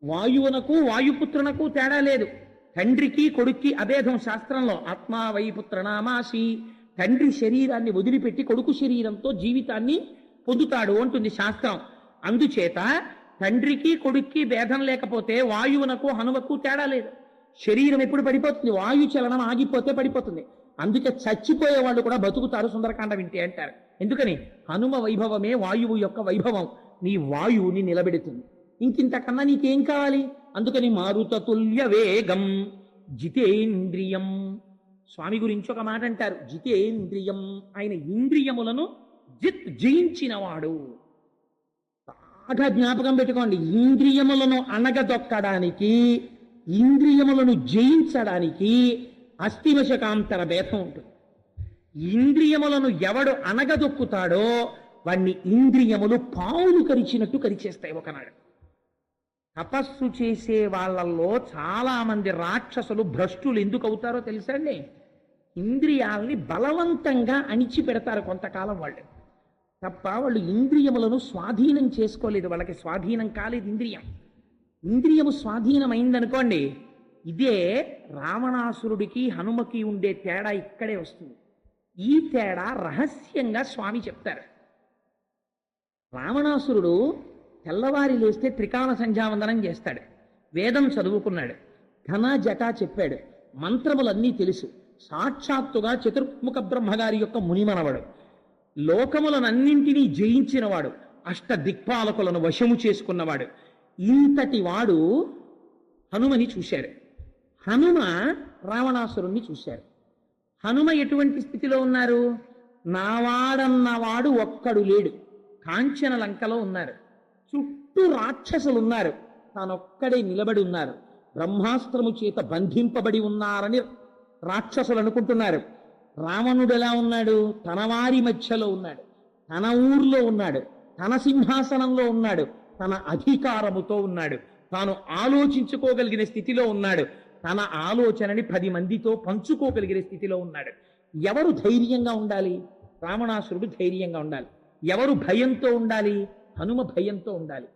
వాయువునకు వాయుపుత్రునకు తేడా లేదు. తండ్రికి కొడుక్కి అభేదం శాస్త్రంలో. ఆత్మా వైపుత్రనామాసి. తండ్రి శరీరాన్ని వదిలిపెట్టి కొడుకు శరీరంతో జీవితాన్ని పొందుతాడు అంటుంది శాస్త్రం. అందుచేత తండ్రికి కొడుక్కి భేదం లేకపోతే వాయువునకు హనుమకు తేడా లేదు. శరీరం ఎప్పుడు పడిపోతుంది? వాయు చలనం ఆగిపోతే పడిపోతుంది. అందుకే చచ్చిపోయే వాళ్ళు కూడా బతుకుతారు సుందరకాండ వింటే అంటారు. ఎందుకని? హనుమ వైభవమే వాయువు యొక్క వైభవం. నీ వాయువుని నిలబెడుతుంది. ఇంకింతకన్నా నీకేం కావాలి? అందుకని మారుతతుల్య వేగం జితేంద్రియం. స్వామి గురించి ఒక మాట అంటారు, జితేంద్రియం. ఆయన ఇంద్రియములను జయించినవాడు. బాగా జ్ఞాపకం పెట్టుకోండి. ఇంద్రియములను అణగదొక్కడానికి, ఇంద్రియములను జయించడానికి అస్థివశకాంతర భేదం ఉంటుంది. ఇంద్రియములను ఎవడు అణగదొక్కుతాడో వాణ్ణి ఇంద్రియములు పావులు కరిచినట్టు కరిచేస్తాయి ఒకనాడు. తపస్సు చేసే వాళ్ళల్లో చాలా మంది రాక్షసులు భ్రష్టులు ఎందుకు అవుతారో తెలుసా అండి? ఇంద్రియాల్ని బలవంతంగా అణిచిపెడతారు కొంతకాలం వాళ్ళు తప్ప వాళ్ళు ఇంద్రియములను స్వాధీనం చేసుకోలేదు. వాళ్ళకి స్వాధీనం కాలేదు ఇంద్రియం. ఇంద్రియము స్వాధీనమైందనుకోండి, ఇదే రావణాసురుడికి హనుమకి ఉండే తేడా ఇక్కడే వస్తుంది. ఈ తేడా రహస్యంగా స్వామి చెప్తారు. రావణాసురుడు తెల్లవారి లేస్తే త్రికాల సంధ్యావందనం చేస్తాడు, వేదం చదువుకున్నాడు, ఘన జటా చెప్పాడు, మంత్రములన్నీ తెలుసు, సాక్షాత్తుగా చతుర్ముఖ బ్రహ్మగారి యొక్క మునిమనవడు, లోకములనన్నింటినీ జయించినవాడు, అష్ట దిక్పాలకులను వశము చేసుకున్నవాడు. ఇంతటి వాడు హనుమని చూశారు. హనుమ రావణాసురుణ్ణి చూశారు. హనుమ ఎటువంటి స్థితిలో ఉన్నారు? నావాడన్నవాడు ఒక్కడు లేడు, కాంచన లంకలో ఉన్నారు, చుట్టూ రాక్షసులు ఉన్నారు, తానొక్కడే నిలబడి ఉన్నారు, బ్రహ్మాస్త్రము చేత బంధింపబడి ఉన్నారని రాక్షసులు అనుకుంటున్నారు. రావణుడు ఎలా ఉన్నాడు? తన వారి మధ్యలో ఉన్నాడు, తన ఊర్లో ఉన్నాడు, తన సింహాసనంలో ఉన్నాడు, తన అధికారముతో ఉన్నాడు, తాను ఆలోచించుకోగలిగిన స్థితిలో ఉన్నాడు, తన ఆలోచనని 10 మందితో పంచుకోగలిగిన స్థితిలో ఉన్నాడు. ఎవరు ధైర్యంగా ఉండాలి? రావణాసురుడు ధైర్యంగా ఉండాలి. ఎవరు భయంతో ఉండాలి? హనుమ భయంతో ఉండాలి.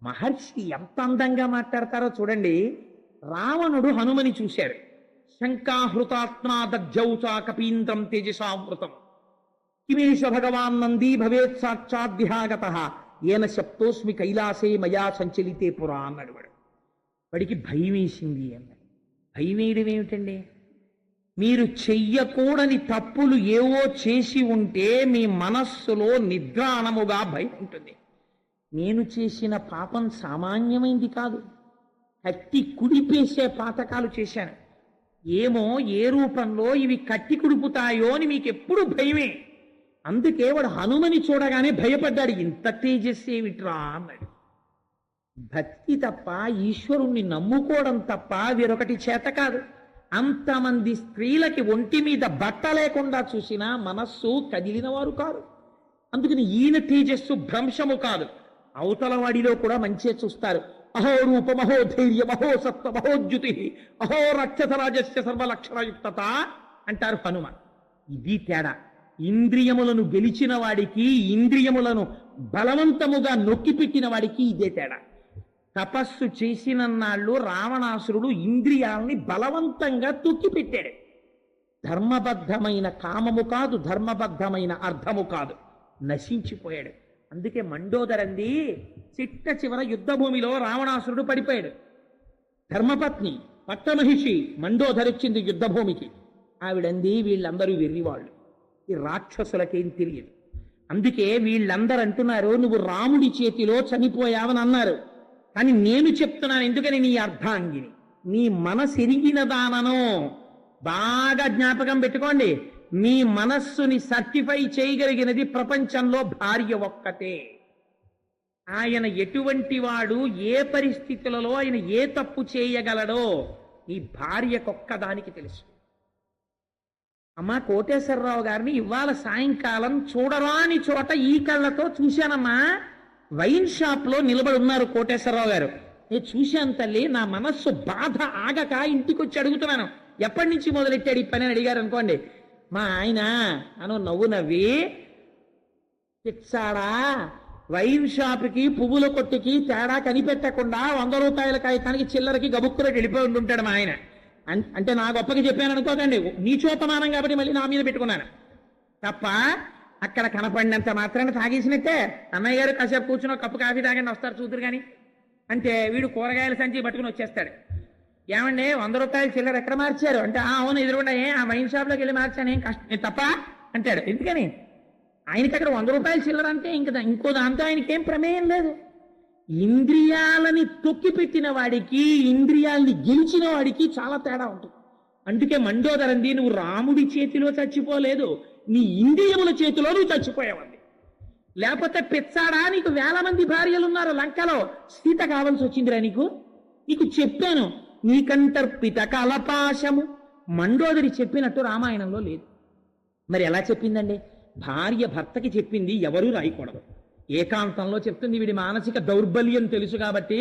మహర్షి ఎంత అందంగా మాట్లాడతారో చూడండి. రావణుడు హనుమని చూశారు. శంకాహృతాత్మా దగ్జౌచా కపీంద్రం తేజసామృతం కిమేష భగవాన్ నందీ భవేత్ సాక్షాద్విహాగత ఏన శప్తోస్మి కైలాసే మయా సంచలితే పురా అన్నాడు. వాడికి భయం వేసింది అన్నాడు. భయం వేయడం ఏమిటండి? మీరు చెయ్యకూడని తప్పులు ఏవో చేసి ఉంటే మీ మనస్సులో నిద్రాణముగా భయం ఉంటుంది. నేను చేసిన పాపం సామాన్యమైంది కాదు, కట్టి కుడిపేసే పాతకాలు చేశాను. ఏమో ఏ రూపంలో ఇవి కట్టి కుడుపుతాయో అని మీకు ఎప్పుడు భయమే. అందుకే వాడు హనుమని చూడగానే భయపడ్డాడు. ఇంత తేజస్సేమిట్రా అన్నాడు. భక్తి తప్ప, ఈశ్వరుణ్ణి నమ్ముకోవడం తప్ప వేరొకటి చేత కాదు. అంతమంది స్త్రీలకి ఒంటి మీద బట్ట లేకుండా చూసినా మనస్సు కదిలిన వారు కాదు. అందుకని ఈయన తేజస్సు భ్రంశము కాదు. అవతల వాడిలో కూడా మంచిగా చూస్తారు. అహో రూపం, అహో ధైర్యం, అహో సత్వం, అహో జ్యుతి, అహో రాజస్య సర్వలక్షణయుక్తత అంటారు హనుమ. ఇది తేడా. ఇంద్రియములను గెలిచిన వాడికి, ఇంద్రియములను బలవంతముగా నొక్కిపెట్టిన వాడికి ఇదే తేడా. తపస్సు చేసిన నాళ్ళు రావణాసురుడు ఇంద్రియాలని బలవంతంగా తొక్కిపెట్టాడు. ధర్మబద్ధమైన కామము కాదు, ధర్మబద్ధమైన అర్థము కాదు, నశించిపోయాడు. అందుకే మండోదరంది చిట్ట చివర యుద్ధభూమిలో రావణాసురుడు పడిపోయాడు. ధర్మపత్ని పట్టమహిషి మండోదరిచ్చింది యుద్ధభూమికి. ఆవిడంది వీళ్ళందరూ వెర్రివాళ్ళు, ఈ రాక్షసులకేం తెలియదు. అందుకే వీళ్ళందరూ అంటున్నారు నువ్వు రాముడి చేతిలో చనిపోయావని అన్నారు. కానీ నేను చెప్తున్నాను, ఎందుకని నీ అర్ధాంగిని, నీ మనసెరిగిన దానను బాగా జ్ఞాపకం పెట్టుకోండి. మీ మనస్సుని సర్టిఫై చేయగలిగినది ప్రపంచంలో భార్య ఒక్కటే. ఆయన ఎటువంటి వాడు, ఏ పరిస్థితులలో ఆయన ఏ తప్పు చేయగలడో ఈ భార్యకొక్కదానికి తెలుసు. అమ్మా కోటేశ్వరరావు గారిని ఇవాళ సాయంకాలం చూడరాని చోట ఈ కళ్ళతో చూశానమ్మా. వైన్ షాప్ లో నిలబడి ఉన్నారు కోటేశ్వరరావు గారు. నేను చూశాను తల్లి, నా మనస్సు బాధ ఆగక ఇంటికి వచ్చి అడుగుతున్నాను, ఎప్పటి నుంచి మొదలెట్టాడు ఈ పని అని అడిగారు అనుకోండి. మా ఆయన అను నవ్వు నవ్వి, పిచ్చాడా, వైన్ షాప్కి పువ్వుల కొట్టుకి తేడా కనిపెట్టకుండా 100 రూపాయల కాగితానికి చిల్లరకి గబుక్కులకి వెళ్ళిపోయి ఉంటుంటాడు మా ఆయన. అంటే నా గొప్పకి చెప్పాను అనుకోకండి, నీచోపమానం కాబట్టి మళ్ళీ నా మీద పెట్టుకున్నాను తప్ప. అక్కడ కనపడినంత మాత్రాన్ని తాగేసినట్టే అన్నయ్య గారు కాసేపు కూర్చుని కప్పు కాఫీ తాగండి వస్తారు చూద్దరు కానీ అంటే వీడు కూరగాయల సంచి పట్టుకుని వచ్చేస్తాడు. ఏమండి 100 రూపాయల చిల్లర ఎక్కడ మార్చారు అంటే, అవును ఎదురుకుండా ఆ వైన్ షాప్లోకి వెళ్ళి మార్చాను, ఏం కష్టం తప్ప అంటాడు. ఎందుకని? ఆయనకి అక్కడ 100 రూపాయల చిల్లర అంటే ఇంకో దాంతో ఆయనకేం ప్రమేయం లేదు. ఇంద్రియాలని తొక్కిపెట్టిన వాడికి, ఇంద్రియాలని గెలిచిన వాడికి చాలా తేడా ఉంటుంది. అందుకే మండోదరంది, నువ్వు రాముడి చేతిలో చచ్చిపోలేదు, నీ ఇంద్రియముల చేతిలో నువ్వు చచ్చిపోయావండి. లేకపోతే పెచ్చాడా, నీకు 1000 మంది భార్యలు ఉన్నారు లంకలో, సీత కావాల్సి వచ్చిందిరా నీకు. నీకు చెప్పాను, నీకంటర్పిత కలపాశము. మండోదరి చెప్పినట్టు రామాయణంలో లేదు. మరి ఎలా చెప్పిందండి? భార్య భర్తకి చెప్పింది ఎవరూ రాయకూడదు, ఏకాంతంలో చెప్తుంది. వీడి మానసిక దౌర్బల్యం తెలుసు కాబట్టి,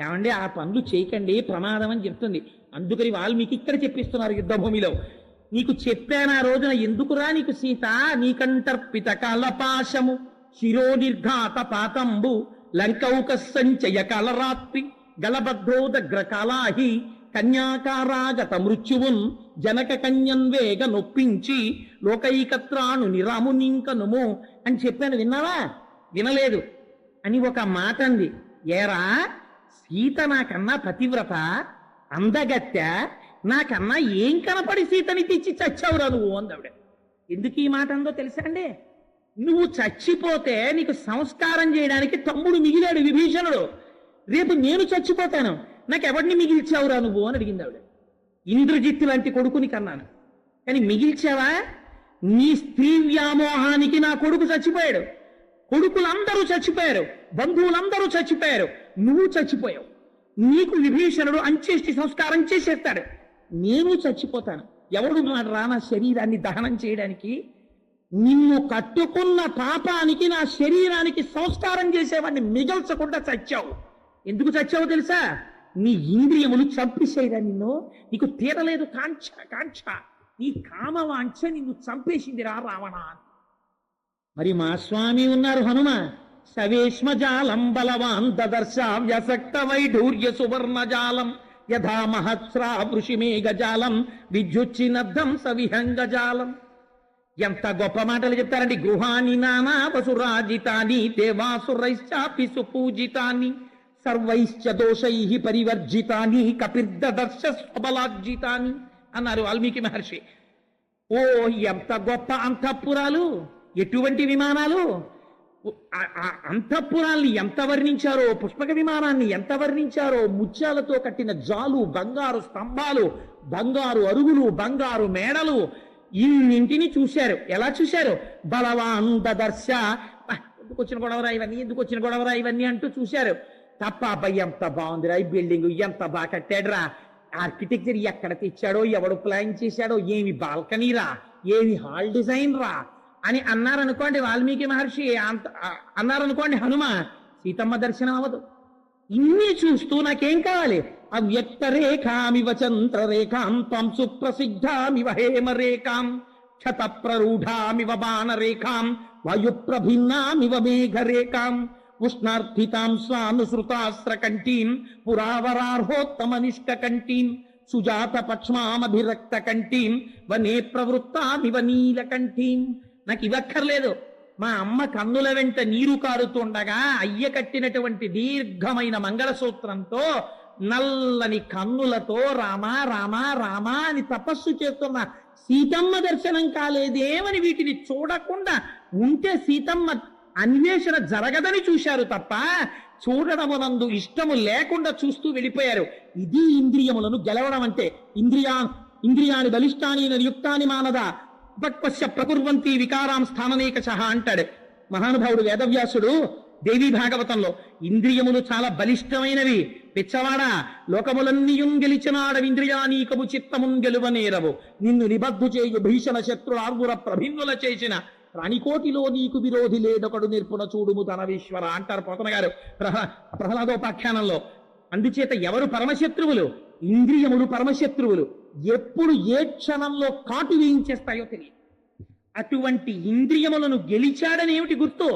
ఏమండి ఆ పనులు చేయకండి ప్రమాదం అని చెప్తుంది. అందుకని వాల్మీకి ఇక్కడ చెప్పిస్తున్నారు యుద్ధభూమిలో. నీకు చెప్పాను ఆ రోజున, ఎందుకురా నీకు సీత, నీకంటర్పిత కలపాశము శిరోనిర్ఘాత పాతంబు లంకౌక సంచయ కలరాత్రి గలబద్ధోదగ్ర కలాహి కన్యాకారాగత మృత్యువున్ జనక కన్యన్ వేగ నొప్పించి లోకైకత్రాను నిరామునింకనుము అని చెప్పాను. విన్నావా? వినలేదు. అని ఒక మాట అంది. ఏరా, సీత నాకన్నా పతివ్రత, అందగత్య, నాకన్నా ఏం కనపడి సీతని తెచ్చి చచ్చావురా నువ్వు అందావిడ. ఎందుకు ఈ మాట అందో తెలుసా అండి? నువ్వు చచ్చిపోతే నీకు సంస్కారం చేయడానికి తమ్ముడు మిగిలాడు విభీషణుడు. రేపు నేను చచ్చిపోతాను, నాకెవడిని మిగిల్చావురా నువ్వు అని అడిగింది ఆవిడ. ఇంద్రజిత్తు లాంటి కొడుకుని కన్నాను, కానీ మిగిల్చావా? నీ స్త్రీ వ్యామోహానికి నా కొడుకు చచ్చిపోయాడు, కొడుకులందరూ చచ్చిపోయారు, బంధువులందరూ చచ్చిపోయారు, నువ్వు చచ్చిపోయావు. నీకు విభీషణుడు అంత్యేష్టి సంస్కారం చేసేస్తాడు, నేను చచ్చిపోతాను. ఎవడు రా నా శరీరాన్ని దహనం చేయడానికి? నిన్ను కట్టుకున్న పాపానికి నా శరీరానికి సంస్కారం చేసేవాడిని మిగల్చకుండా చచ్చావు. ఎందుకు చచ్చావు తెలుసా? నీ ఇంద్రియములు చంపేసేదా నిన్ను. నీకు తీరలేదు కాంక్ష, కాంక్ష, నీ కామవాంఛ నిన్ను చంపేసింది రా రావణ. మరి మా స్వామి ఉన్నారు హనుమ. సవేష్మజాలం బలవాన్ దదర్శ వ్యసక్త వైఢూర్య సువర్ణజాలం యథా మహత్స్రా వృషిమేఘజాలం విద్యుచ్చినద్దం సవిహంగజాలం. ఎంత గొప్ప మాటలు చెప్తారండి. గృహాని నానా వసురాజితాని దేవాసురైశ్చాపి సుపూజితాని సర్వైశ్చ దోషై పరివర్జితాని కపిర్దర్శ స్వబలార్జితాని అన్నారు వాల్మీకి మహర్షి. ఓ ఎంత గొప్ప అంతఃపురాలు, ఎటువంటి విమానాలు! అంతఃపురాల్ని ఎంత వర్ణించారో, పుష్పక విమానాన్ని ఎంత వర్ణించారో. ముత్యాలతో కట్టిన జాలు, బంగారు స్తంభాలు, బంగారు అరుగులు, బంగారు మేడలు, ఇన్నింటిని చూశారు. ఎలా చూశారు? బలవాన్ దదర్శ. ఎందుకు వచ్చిన గొడవరా ఇవన్నీ, ఎందుకు వచ్చిన గొడవరా ఇవన్నీ అంటూ చూశారు తప్ప. అబ్బాయి ఎంత బాగుందిరా ఈ బిల్డింగ్, ఎంత బాగా కట్టాడురా, ఆర్కిటెక్చర్ ఎక్కడ తెచ్చాడో, ఎవడు ప్లాన్ చేశాడో, ఏమి బాల్కనీరా, ఏమి హాల్ డిజైన్ రా అని అన్నారనుకోండి వాల్మీకి మహర్షి, అన్నారనుకోండి హనుమ, సీతమ్మ దర్శనం అవ్వదు. ఇన్ని చూస్తూ నాకేం కావాలి? అవ్యక్త రేఖామివ చంద్రరేఖాం త్వం సుప్రసిద్ధామివ హేమరేఖాం క్షత ప్రరూఢామివ బాణరేఖాం వాయుప్రభిన్నామివ మేఘరేఖాం ఉష్ణార్థితాం స్వానుసృతాస్రకంఠీం పురావరార్హోత్తమనిష్కకంఠీం సుజాత పక్ష్మామభిరక్త కంఠీం వనే ప్రవృత్తామివ నీలకంఠీం. నాకు ఇవక్కర్లేదు. మా అమ్మ కన్నుల వెంట నీరు కారుతుండగా అయ్య కట్టినటువంటి దీర్ఘమైన మంగళసూత్రంతో నల్లని కన్నులతో రామా రామా రామా అని తపస్సు చేస్తున్న సీతమ్మ దర్శనం కాలేదేమని వీటిని చూడకుండా ఉంటే సీతమ్మ అన్వేషణ జరగదని చూశారు తప్ప చూడడమునందు ఇష్టము లేకుండా చూస్తూ వెళ్ళిపోయారు. ఇది ఇంద్రియములను గెలవడం అంటే. ఇంద్రియాని బలిష్టాని యుక్తాని మానద ఉపక్వశ్య ప్రకుర్వంతి వికారాం స్థాననేకశ అంటాడు మహానుభావుడు వేదవ్యాసుడు దేవీ భాగవతంలో. ఇంద్రియములు చాలా బలిష్టమైనవి. పిచ్చవాడా, లోకములన్నీయున్ గెలిచినాడ ఇంద్రియానీకము చిత్తమున్ గెలువనేరవు నిన్ను నిబద్ధు చేయు భీషణ శత్రులార్గుర ప్రభిన్నుల చేసిన రాణికోటిలో నీకు విరోధి లేదొకడు నిర్పుణ చూడుము తనవీశ్వర అంటారు పోతన గారు ప్రహ్లాదోపాఖ్యానంలో. అందుచేత ఎవరు పరమశత్రువులు? ఇంద్రియములు పరమశత్రువులు. ఎప్పుడు ఏ క్షణంలో కాటు వేయించేస్తాయో తెలియదు. అటువంటి ఇంద్రియములను గెలిచాడనేమిటి గుర్తు?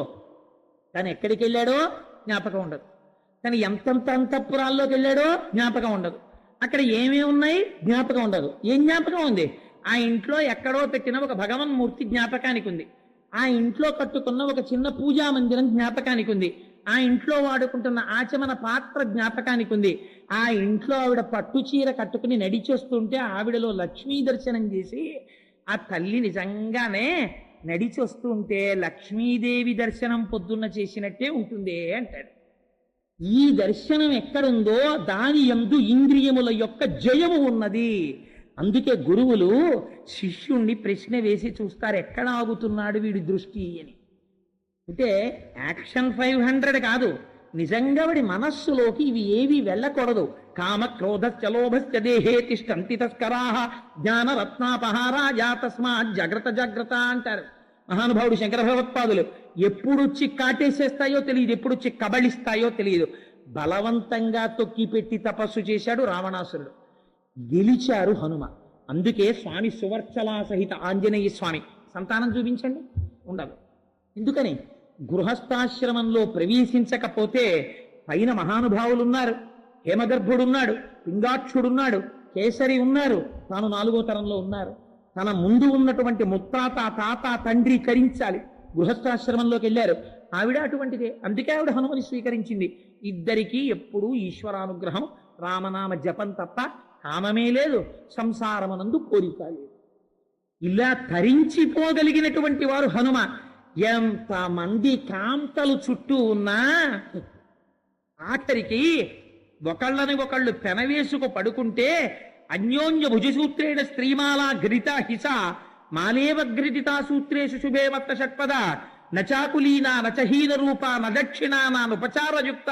తను ఎక్కడికి వెళ్ళాడో జ్ఞాపకం ఉండదు. తను ఎంతంత అంతఃపురాల్లోకి వెళ్ళాడో జ్ఞాపకం ఉండదు. అక్కడ ఏమేమి ఉన్నాయి జ్ఞాపకం ఉండదు. ఏం జ్ఞాపకం ఉంది? ఆ ఇంట్లో ఎక్కడో పెట్టిన ఒక భగవన్మూర్తి జ్ఞాపకానికి ఉంది. ఆ ఇంట్లో కట్టుకున్న ఒక చిన్న పూజా మందిరం జ్ఞాపకానికి ఉంది. ఆ ఇంట్లో వాడుకుంటున్న ఆచమన పాత్ర జ్ఞాపకానికి ఉంది. ఆ ఇంట్లో ఆవిడ పట్టు చీర కట్టుకుని నడిచొస్తుంటే ఆవిడలో లక్ష్మీ దర్శనం చేసి ఆ తల్లి నిజంగానే నడిచొస్తుంటే లక్ష్మీదేవి దర్శనం పొద్దున్న చేసినట్టే ఉంటుంది అంటాడు. ఈ దర్శనం ఎక్కడుందో దాని యందు ఇంద్రియముల యొక్క జయము ఉన్నది. అందుకే గురువులు శిష్యుణ్ణి ప్రశ్న వేసి చూస్తారు, ఎక్కడ ఆగుతున్నాడు వీడి దృష్టి అని. అంటే యాక్షన్ 500 కాదు, నిజంగా వాడి మనస్సులోకి ఇవి ఏవి వెళ్ళకూడదు. కామ క్రోధ చలోభశ్చ దేహే తిష్టంతి తస్కరాః జ్ఞానరత్నాపహారాయ తస్మాత్ జాగ్రత్త జాగ్రత్త అంటారు మహానుభావుడు శంకర భగవత్పాదులు. ఎప్పుడొచ్చి కాటేసేస్తాయో తెలియదు, ఎప్పుడొచ్చి కబళిస్తాయో తెలియదు. బలవంతంగా తొక్కి పెట్టి తపస్సు చేశాడు రావణాసురుడు, గెలిచారు హనుమ. అందుకే స్వామి సువర్చలా సహిత ఆంజనేయ స్వామి సంతానం చూపించండి ఉండదు. ఎందుకని? గృహస్థాశ్రమంలో ప్రవేశించకపోతే పైన మహానుభావులు ఉన్నారు, హేమగర్భుడున్నాడు, పింగాక్షుడున్నాడు, కేసరి ఉన్నారు, తాను 4వ తరంలో ఉన్నారు. తన ముందు ఉన్నటువంటి ముత్తాత తాత తండ్రి కరించాలి. గృహస్థాశ్రమంలోకి వెళ్ళారు. ఆవిడ అటువంటిదే, అందుకే ఆవిడ హనుమని స్వీకరించింది. ఇద్దరికీ ఎప్పుడూ ఈశ్వరానుగ్రహం, రామనామ జపం తప్ప కామమే లేదు, సంసారమనందు కోరిక లేదు. ఇలా తరించిపోగలిగినటువంటి వారు హనుమ. ఎంతమంది కాంతలు చుట్టూ ఉన్నా ఆఖరికి ఒకళ్ళని ఒకళ్ళు పెనవేసుకు పడుకుంటే అన్యోన్య భుజసూత్రేణ స్త్రీమాలా ఘృత హిస మాలేవ ఘృతితా సూత్రేషు శుభే మత్త షట్పద నచాకులీనా నచహీన రూప నదక్షిణానా ఉపచారయుక్త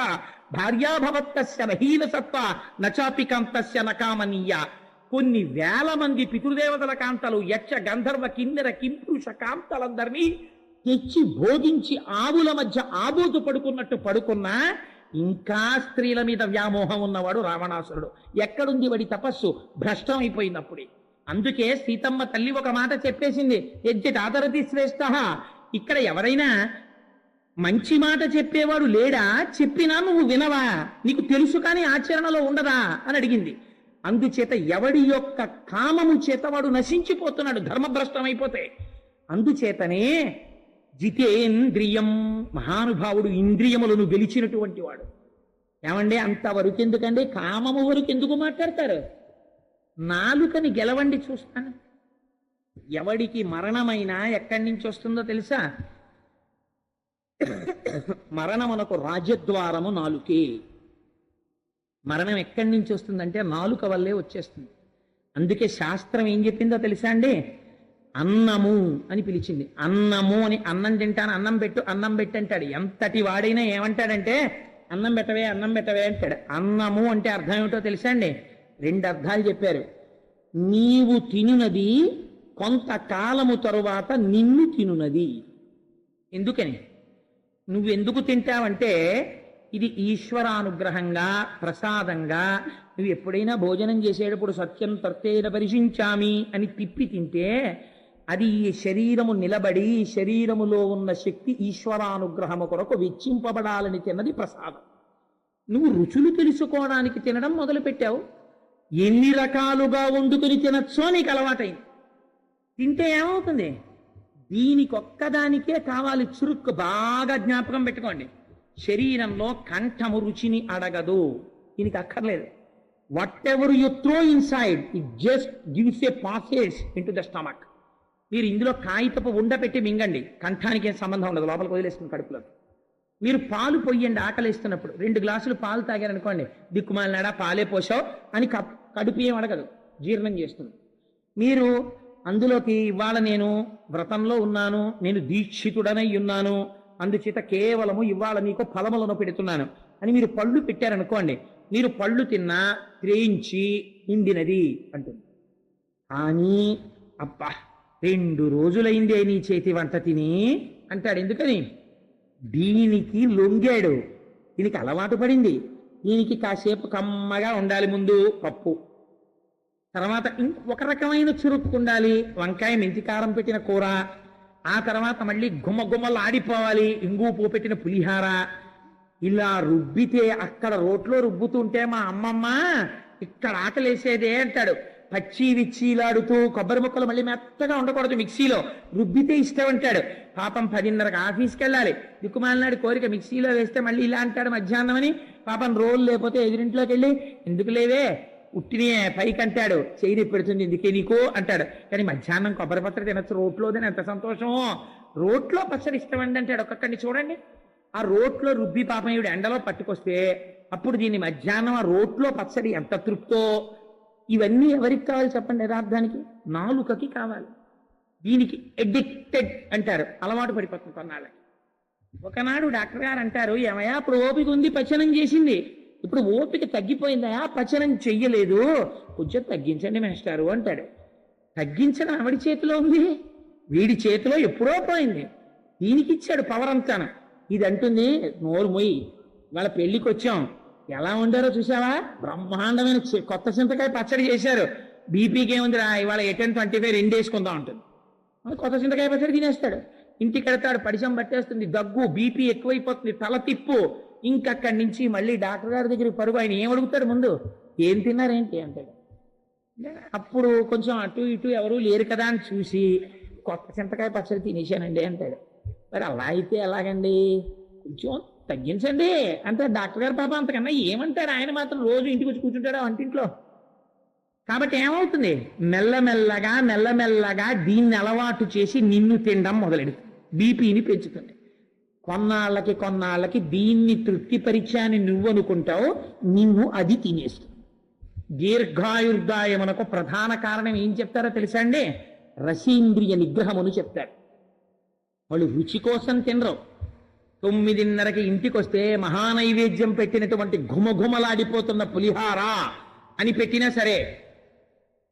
భార్యాభవత్తస్య నహీన సత్వ నచాపి కాంతస్య నకామనీయ. కొన్ని వేల మంది పితృదేవతల కాంతలు, యక్ష గంధర్వ కిన్నెర కింపురుష కాంతలందరినీ తెచ్చి భోగించి ఆవుల మధ్య ఆబోతు పడుకున్నట్టు పడుకున్నా ఇంకా స్త్రీల మీద వ్యామోహం ఉన్నవాడు రావణాసురుడు. ఎక్కడుంది వాడి తపస్సు? భ్రష్టం అయిపోయినప్పుడే. అందుకే సీతమ్మ తల్లి ఒక మాట చెప్పేసింది, యజ్జట్ ఆదరతి శ్రేష్ఠ. ఇక్కడ ఎవరైనా మంచి మాట చెప్పేవాడు లేడా? చెప్పినా నువ్వు వినవా? నీకు తెలుసు కానీ ఆచరణలో ఉండదా అని అడిగింది. అందుచేత ఎవడి యొక్క కామము చేత వాడు నశించిపోతున్నాడు, ధర్మభ్రష్టం అయిపోతే. అందుచేతనే జితేంద్రియం, మహానుభావుడు ఇంద్రియములను గెలిచినటువంటి వాడు. ఏమండి అంతవరకు ఎందుకండి? కామము వరకు ఎందుకు మాట్లాడతారు? నాలుకని గెలవండి చూస్తాను. ఎవడికి మరణమైనా ఎక్కడి నుంచి వస్తుందో తెలుసా? మరణమునకు రాజద్వారము నాలుకే. మరణం ఎక్కడి నుంచి వస్తుందంటే నాలుక వల్లే వచ్చేస్తుంది. అందుకే శాస్త్రం ఏం చెప్పిందో తెలుసా అండి? అన్నము అని పిలిచింది. అన్నము అని, అన్నం తింటాను అన్నం పెట్టు అన్నం పెట్టు అంటాడు. ఎంతటి వాడైనా ఏమంటాడంటే అన్నం పెట్టవే అన్నం పెట్టవే అంటాడు. అన్నము అంటే అర్థం ఏమిటో తెలుసా అండి? 2 అర్థాలు చెప్పారు. నీవు తినునది కొంతకాలము తరువాత నిన్ను తినునది. ఎందుకని? నువ్వెందుకు తింటావంటే ఇది ఈశ్వరానుగ్రహంగా ప్రసాదంగా. నువ్వు ఎప్పుడైనా భోజనం చేసేటప్పుడు సత్యం తర్తేన పరిశించామి అని తిప్పి తింటే అది ఈ శరీరము నిలబడి శరీరములో ఉన్న శక్తి ఈశ్వరానుగ్రహము కొరకు వెచ్చింపబడాలని తిన్నది ప్రసాదం. నువ్వు రుచులు తెలుసుకోవడానికి తినడం మొదలుపెట్టావు. ఎన్ని రకాలుగా వండుకుని తినచ్చో నీకు అలవాటైంది. తింటే ఏమవుతుంది? దీనికొక్కదానికే కావాలి చురుక్కు. బాగా జ్ఞాపకం పెట్టుకోండి, శరీరంలో కంఠము రుచిని అడగదు, దీనికి అక్కర్లేదు. What ever you throw inside it just gives a passage in to the stomach. మీరు ఇందులో కాగితపు ఉండపెట్టి మింగండి, కంఠానికి ఏం సంబంధం ఉండదు, లోపలికి వదిలేస్తుంది కడుపులో. మీరు పాలు పొయ్యండి, ఆకలిస్తున్నప్పుడు 2 గ్లాసులు పాలు తాగారనుకోండి, దిక్కుమాలినాడా పాలే పోసావు అని కడుపు ఏం అడగదు, జీర్ణం చేస్తుంది. మీరు అందులోకి ఇవాళ నేను వ్రతంలో ఉన్నాను, నేను దీక్షితుడనై ఉన్నాను, అందుచేత కేవలము ఇవాళ నీకు ఫలములను పెడుతున్నాను అని మీరు పళ్ళు పెట్టారనుకోండి, మీరు పళ్ళు తిన్నా త్రేయించి నిండినది అంటుంది. కానీ అబ్బా 2 రోజులైందే నీ చేతి వంట తిని అంటాడు. ఎందుకని? దీనికి లొంగాడు, దీనికి అలవాటు పడింది. దీనికి కాసేపు కమ్మగా ఉండాలి, ముందు పప్పు, తర్వాత ఇంకొక రకమైన చురుక్కు ఉండాలి, వంకాయ మెంతికారం పెట్టిన కూర, ఆ తర్వాత మళ్ళీ గుమ్మలు ఆడిపోవాలి, ఇంగు పూ పెట్టిన పులిహార. ఇలా రుబ్బితే అక్కడ రోట్లో రుబ్బుతుంటే మా అమ్మమ్మ ఇక్కడ ఆకలేసేదే అంటాడు. పచ్చి విచ్చీలాడుతూ కొబ్బరి ముక్కలు మళ్ళీ మెత్తగా ఉండకూడదు, మిక్సీలో రుబ్బితే ఇష్టం అంటాడు. పాపం 10:30కి ఆఫీస్కి వెళ్ళాలి, దిక్కుమాలినాడు కోరిక మిక్సీలో వేస్తే మళ్ళీ ఇలా అంటాడు మధ్యాహ్నం అని. పాపం రోలు లేకపోతే ఎదురింట్లోకి వెళ్ళి ఎందుకు లేవే ఉట్టినే పైకి అంటాడు, చేయి పెడుతుంది ఎందుకే నీకు అంటాడు. కానీ మధ్యాహ్నం కొబ్బరి పచ్చడి తినచ్చు రోట్లోదని ఎంత సంతోషమో. రోట్లో పచ్చడి ఇష్టం అండి అంటాడు. ఒక్కొక్కడిని చూడండి, ఆ రోట్లో రుబ్బి పాపం ఈవిడ ఎండలో పట్టుకొస్తే అప్పుడు దీన్ని మధ్యాహ్నం ఆ రోట్లో పచ్చడి ఎంత తృప్తో. ఇవన్నీ ఎవరికి కావాలి చెప్పండి? యథార్థానికి నాలుకకి కావాలి. దీనికి ఎడిక్టెడ్ అంటారు, అలవాటు పడిపోతుంది కొన్నాళ్ళకి. ఒకనాడు డాక్టర్ గారు అంటారు, ఏమయ్యా ఇప్పుడు ఓపిక ఉంది పచనం చేసింది, ఇప్పుడు ఓపిక తగ్గిపోయిందయా పచనం చెయ్యలేదు, కొంచెం తగ్గించండి మేస్టారు అంటాడు. తగ్గించడం ఆవిడి చేతిలో ఉంది, వీడి చేతిలో ఎప్పుడో పోయింది. దీనికి ఇచ్చాడు పవర్ అంతాను. ఇది అంటుంది, నోరు మొయ్యి, వాళ్ళ పెళ్లికి వచ్చాం, ఎలా ఉండారో చూసావా, బ్రహ్మాండమైన కొత్త చింతకాయ పచ్చడి చేశారు, బీపీకి ఏముందిరా ఇవాళ 8-25 2 వేసుకుందాం ఉంటుంది. కొత్త చింతకాయ పచ్చడి తినేస్తాడు, ఇంటికి వెళ్తాడు, పడిశం పట్టేస్తుంది, దగ్గు, బీపీ ఎక్కువైపోతుంది, తల తిప్పు. ఇంకక్కడి నుంచి మళ్ళీ డాక్టర్ గారి దగ్గరికి పరుగు. ఆయన ఏం అడుగుతాడు ముందు? ఏం తిన్నారేంటి అంటాడు. అప్పుడు కొంచెం అటు ఇటు ఎవరు లేరు కదా అని చూసి కొత్త చింతకాయ పచ్చడి తినేశానండి అంటాడు. మరి అలా అయితే ఎలాగండి, కొంచెం తగ్గించండి అంటే డాక్టర్ గారు పాప అంతకన్నా ఏమంటారు, ఆయన మాత్రం రోజు ఇంటికి వచ్చి కూర్చుంటాడు వంటింట్లో. కాబట్టి ఏమవుతుంది, మెల్లమెల్లగా మెల్లమెల్లగా దీన్ని అలవాటు చేసి నిన్ను తినడం మొదలెడుతుంది, బీపీని పెంచుతుంది. కొన్నాళ్ళకి దీన్ని తృప్తిపరిచాని నువ్వు అనుకుంటావు, నిన్ను అది తినేస్తుంది. దీర్ఘాయుర్దాయమునకు ప్రధాన కారణం ఏం చెప్తారో తెలుసా అండి, రసీంద్రియ నిగ్రహమును చెప్తారు. వాళ్ళు రుచి కోసం తినరు. 9:30కి ఇంటికి వస్తే మహానైవేద్యం పెట్టినటువంటి ఘుమఘుమలాడిపోతున్న పులిహార అని పెట్టినా సరే,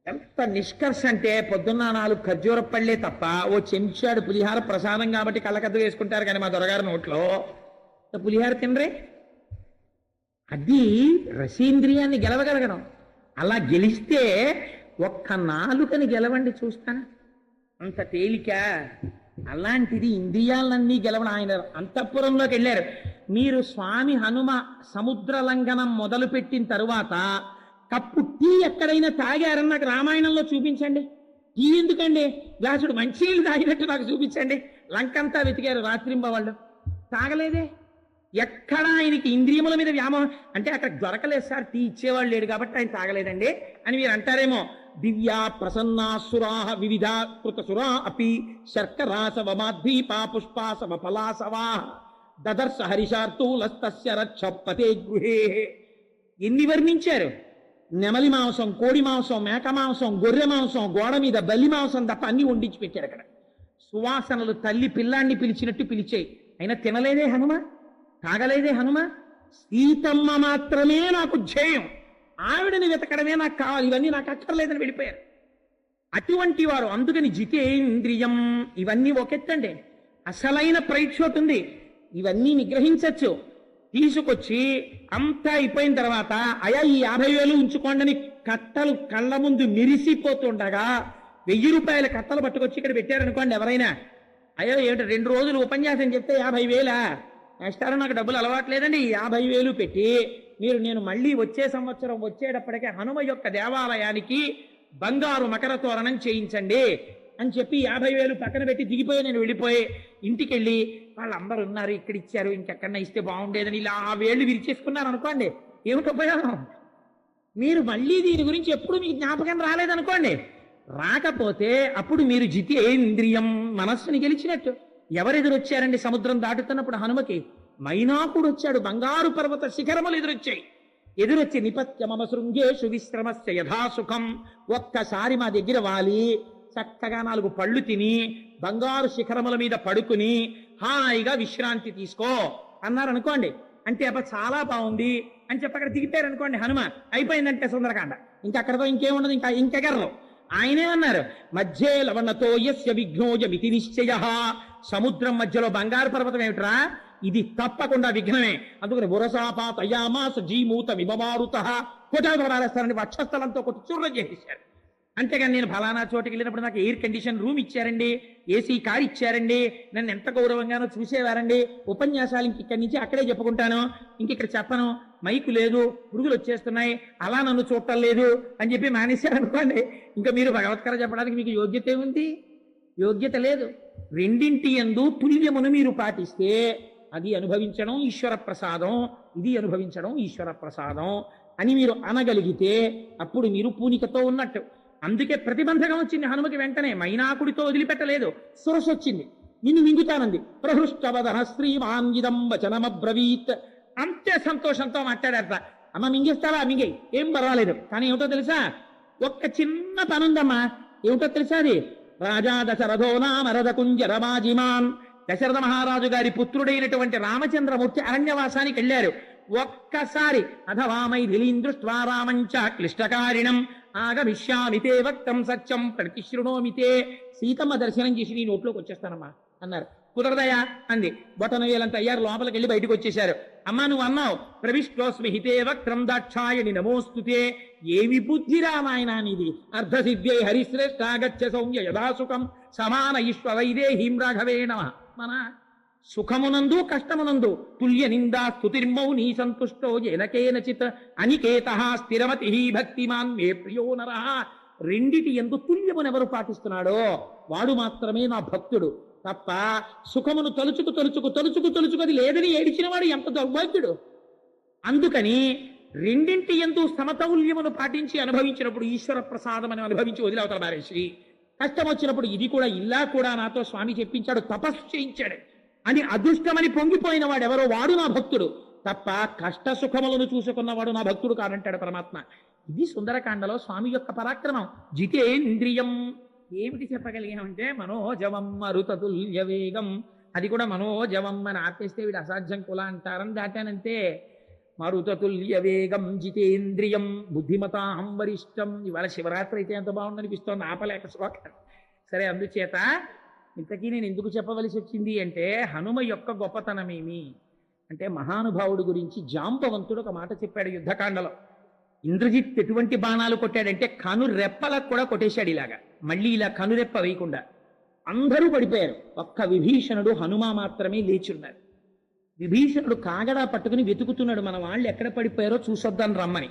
ఎంత నిష్కర్ష అంటే పొద్దున్న 4 ఖర్జూర పళ్ళే తప్ప ఓ చెంచాడు పులిహార ప్రసాదం కాబట్టి కళ్ళకద్దు వేసుకుంటారు, కానీ మా దొరగారి నోట్లో పులిహార తినరే. అది రసీంద్రియాన్ని గెలవగలగడం. అలా గెలిస్తే ఒక్క నాలుకని గెలవండి చూస్తాను, అంత తేలిక. అలాంటిది ఇంద్రియాలన్నీ గెలవడం. ఆయన అంతఃపురంలోకి వెళ్ళారు. మీరు స్వామి హనుమ సముద్ర లంఘనం మొదలు పెట్టిన తరువాత కప్పు టీ ఎక్కడైనా తాగారని నాకు రామాయణంలో చూపించండి. టీ ఎందుకండి, గ్లాసుడు మంచినీళ్ళు తాగినట్టు నాకు చూపించండి. లంకంతా వెతికారు రాత్రింబవాళ్ళు, తాగలేదే. ఎక్కడ ఆయనకి ఇంద్రియముల మీద వ్యామోహం అంటే అక్కడ దొరకలేదు సార్, టీ ఇచ్చేవాళ్ళు లేడు కాబట్టి ఆయన తాగలేదండి అని మీరు అంటారేమో. దివ్యా ప్రసన్నాసురాహ వివిధ కృతసురా అపి శర్కరాసవమాద్వీపా పుష్పాసవ ఫలాసవా దదర్శ హరిషార్తూలస్తస్య రక్షపతే గృహే. ఎన్ని వర్ణించారు, నెమలి మాంసం, కోడి మాంసం, మేక మాంసం, గొర్రె మాంసం, గోడ మీద బల్లి మాంసం తప్ప అన్ని వండించి పెట్టారు అక్కడ. సువాసనలు తల్లి పిల్లాన్ని పిలిచినట్టు పిలిచాయి. అయినా తినలేదే హనుమ, తాగలేదే హనుమ. సీతమ్మ మాత్రమే నాకు ధ్యేయం, ఆవిడని వెతకడమే నాకు కావాలి, ఇవన్నీ నాకు అక్కర్లేదని వెళ్ళిపోయారు. అటువంటి వారు. అందుకని జితేంద్రియం ఇవన్నీ ఒకెత్తండి. అసలైన ప్రైక్షోట్ ఉంది, ఇవన్నీ నిగ్రహించచ్చు. తీసుకొచ్చి అంతా అయిపోయిన తర్వాత అయా ఈ 50,000 ఉంచుకోండి కట్టలు కళ్ళ ముందు మెరిసిపోతుండగా 1000 రూపాయల కట్టలు పట్టుకొచ్చి ఇక్కడ పెట్టారనుకోండి ఎవరైనా, అయ్యో ఏమిటి 2 రోజులు ఉపన్యాసం చెప్తే 50,000 నెక్స్ట్ నాకు డబ్బులు అలవాట్లేదండి, 50,000 పెట్టి నేను మళ్ళీ వచ్చే సంవత్సరం వచ్చేటప్పటికే హనుమ యొక్క దేవాలయానికి బంగారు మకర తోరణం చేయించండి అని చెప్పి 50,000 పక్కన పెట్టి దిగిపోయి నేను వెళ్ళిపోయి ఇంటికి వెళ్ళి వాళ్ళందరూ ఉన్నారు ఇక్కడ ఇచ్చారు ఇంకెక్కడన్నా ఇస్తే బాగుండేదని ఇలా ఆ వేళ్ళు విరిచేసుకున్నారు అనుకోండి, ఏమిటి ఉపయోగం? మీరు మళ్ళీ దీని గురించి ఎప్పుడు మీకు జ్ఞాపకం రాలేదనుకోండి, రాకపోతే అప్పుడు మీరు జితేంద్రియం మనస్సుని గెలిచినట్టు. ఎవరెదురొచ్చారండి సముద్రం దాటుతున్నప్పుడు హనుమకి? మైనాకుడు వచ్చాడు, బంగారు పర్వత శిఖరములు ఎదురొచ్చి నిపత్య మమ శృంగేషు విశ్రమస్య యథాసుఖం, ఒక్కసారి మా దగ్గర వాలి చక్కగా 4 పళ్ళు తిని బంగారు శిఖరముల మీద పడుకుని హాయిగా విశ్రాంతి తీసుకో అన్నారు అనుకోండి. అంటే అబ్బా చాలా బాగుంది అని చెప్పి అక్కడ దిగిపోయారనుకోండి హనుమ, అయిపోయిందంటే సుందరకాండ. ఇంకక్కడతో ఇంకేముండదు, ఇంకెగర్రు. ఆయనే అన్నారు మధ్యే లవణతో యస్య విఘ్నోజమితి నిశ్చయ. సముద్రం మధ్యలో బంగారు పర్వతం ఏమిట్రా, ఇది తప్పకుండా విఘ్నమే. అందుకని బురసాపాతయామాస జీమూత విమమారుత కోటాలు రాలేస్తారని వక్షస్థలంతో కొట్టి చూర్ణ చేసేశారు. అంతేగాని నేను ఫలానా చోటుకి వెళ్ళినప్పుడు నాకు ఎయిర్ కండిషన్ రూమ్ ఇచ్చారండి, ఏసీ కార్ ఇచ్చారండి, నన్ను ఎంత గౌరవంగానో చూసేవారండి, ఉపన్యాసాలు ఇక్కడి నుంచి అక్కడే చెప్పుకుంటాను, ఇక్కడ చెప్పను, మైకు లేదు, పురుగులు వచ్చేస్తున్నాయి, అలా నన్ను చూడటం లేదు అని చెప్పి మానేశారనుకోండి, ఇంకా మీరు భగవత్కర చెప్పడానికి మీకు యోగ్యత ఏముంది? యోగ్యత లేదు. రెండింటి యందు తుల్యమును మీరు పాటిస్తే అది అనుభవించడం ఈశ్వర ప్రసాదం, ఇది అనుభవించడం ఈశ్వర ప్రసాదం అని మీరు అనగలిగితే అప్పుడు మీరు పూనికతో ఉన్నట్టు. అందుకే ప్రతిబంధకం వచ్చింది హనుమకి. వెంటనే మైనాకుడితో వదిలిపెట్టలేదు, సురస వచ్చింది, నిన్ను మింగుతానంది. ప్రహృష్టవదన శ్రీమాన్ ఇదం వచనమబ్రవీత్. అంతే సంతోషంతో మాట్లాడారట. అమ్మ మింగేస్తావా? మింగే, ఏం పర్వాలేదు. కానీ ఏమిటో తెలుసా, ఒక్క చిన్న పనుందమ్మా. ఏమిటో తెలుసా అది? రాజా దశరథో నామ రథకుంజరమాజిమాన్. దశరథ మహారాజు గారి పుత్రుడైనటువంటి రామచంద్రమూర్తి అరణ్యవాసానికి వెళ్ళారు. ఒక్కసారి అథవామైథిలీం దృష్ట్వా రామంచ క్లిష్టకారిణం ఆగమిష్యామితే వక్తం సత్యం ప్రతిశృణోమితే. సీతమ్మ దర్శనం చేసి నీ నోట్లోకి వచ్చేస్తానమ్మా అన్నారు. కుదరదయా అంది. బొటన వేలంత అయ్యారు, లోపలికి వెళ్ళి బయటకు వచ్చేశారు. అమ్మా నువ్వు అన్నావు ప్రవిష్టోస్మి హితే వక్త్రం దాక్షాయని నమోస్తుతే. ఏమి బుద్ధిరా నాయనా నీది? అర్ధసిద్ధ్యై హరిశ్రేష్టాగచ్చ సౌమ్య యథాసుఖం సమాన ఈశ్వరైదేహీం రాఘవే నమః. మన సుఖమునందు కష్టమునందు తుల్య నిందా స్తుతిర్మౌని సంతుష్టో జనకేనచిత్ అనికేత స్థిరమతి భక్తిమాన్ మే ప్రియో నరః. రెండిటి ఎందు తుల్యమునెవరు పాటిస్తున్నాడో వాడు మాత్రమే నా భక్తుడు. తప్ప సుఖమును తలుచుకు తలుచుకు తలుచుకు తలుచుకు అది లేదని ఏడిచిన వాడు ఎంత దౌర్భాగ్యుడు. అందుకని రెండింటి ఎందు సమతౌల్యమును పాటించి అనుభవించినప్పుడు ఈశ్వర ప్రసాదం అని అనుభవించి వదిలవుతాడు బారేసి. కష్టం వచ్చినప్పుడు ఇది కూడా ఇలా కూడా నాతో స్వామి చెప్పించాడు, తపస్సు చేయించాడు అని అదృష్టమని పొంగిపోయిన వాడు ఎవరో వాడు నా భక్తుడు. తప్ప కష్ట సుఖములను చూసుకున్నవాడు నా భక్తుడు కాదంటాడు పరమాత్మ. ఇది సుందరకాండలో స్వామి యొక్క పరాక్రమం. జితేంద్రియం ఏమిటి చెప్పగలిగామంటే మనోజవం మరుతతుల్య వేగం. అది కూడా మనోజవం అని ఆపేస్తే వీడు అసాధ్యం కులా అంటారని దాటానంతే. మరుతతుల్య వేగం జితేంద్రియం బుద్ధిమతాహం వరిష్టం. ఇవాళ శివరాత్రి అయితే ఎంత బాగుందనిపిస్తోంది, ఆపలేక శ్లోకాలు. సరే, అందుచేత ఇంతకీ నేను ఎందుకు చెప్పవలసి వచ్చింది అంటే హనుమ యొక్క గొప్పతనమేమి అంటే మహానుభావుడి గురించి జాంబవంతుడు ఒక మాట చెప్పాడు యుద్ధకాండలో. ఇంద్రజిత్ ఎటువంటి బాణాలు కొట్టాడంటే కనురెప్పలకు కూడా కొట్టేశాడు ఇలాగా. మళ్ళీ ఇలా కనురెప్ప వేయకుండా అందరూ పడిపోయారు. ఒక్క విభీషణుడు హనుమ మాత్రమే లేచున్నారు. విభీషణుడు కాగడా పట్టుకుని వెతుకుతున్నాడు, మన వాళ్ళు ఎక్కడ పడిపోయారో చూసొద్దాన్ని రమ్మని.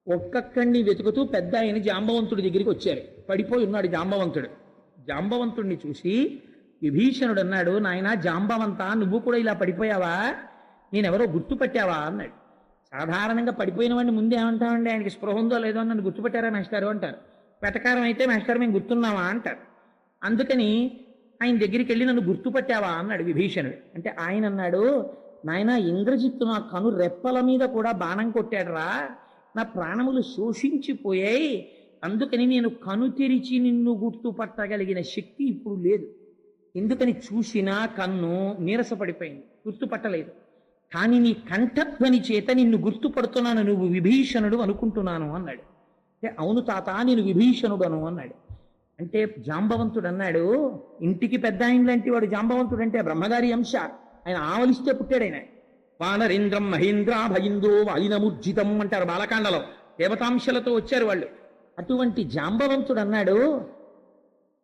ఒక్కొక్కడిని వెతుకుతూ పెద్ద ఆయన జాంబవంతుడి దగ్గరికి వచ్చారు. పడిపోయి ఉన్నాడు జాంబవంతుడు. జాంబవంతుడిని చూసి విభీషణుడు అన్నాడు, నాయనా జాంబవంత, నువ్వు కూడా ఇలా పడిపోయావా? నేనెవరో గుర్తుపట్టావా అన్నాడు. సాధారణంగా పడిపోయిన వాడిని ముందే ఏమంటామండి, ఆయనకి స్పృహ ఉందో లేదో నన్ను గుర్తుపట్టారా మాస్టారు అంటారు. వెటకారం అయితే మాస్టర్ మేము గుర్తున్నావా అంటారు. అందుకని ఆయన దగ్గరికి వెళ్ళి నన్ను గుర్తుపట్టావా అన్నాడు విభీషణుడు. అంటే ఆయన అన్నాడు, నాయన ఇంద్రజిత్తు నా కను రెప్పల మీద కూడా బాణం కొట్టాడురా, నా ప్రాణములు శోషించిపోయాయి, అందుకని నేను కను తెరిచి నిన్ను గుర్తుపట్టగలిగిన శక్తి ఇప్పుడు లేదు. ఎందుకని చూసినా కన్ను నీరసపడిపోయింది, గుర్తుపట్టలేదు. కానీ నీ కంఠధ్వని చేత నిన్ను గుర్తుపడుతున్నాను, నువ్వు విభీషణుడు అనుకుంటున్నాను అన్నాడు. అంటే అవును తాత, నేను విభీషణుడను అన్నాడు. అంటే జాంబవంతుడు అన్నాడు, ఇంటికి పెద్ద ఆయన లాంటి వాడు జాంబవంతుడు అంటే బ్రహ్మగారి అంశ. ఆయన ఆవలిస్తే పుట్టాడు ఆయన. వానరేంద్రం మహేంద్ర భయింద్రో వాలినముర్జితం అంటారు బాలకాండలో. దేవతాంశలతో వచ్చారు వాళ్ళు. అటువంటి జాంబవంతుడు అన్నాడు,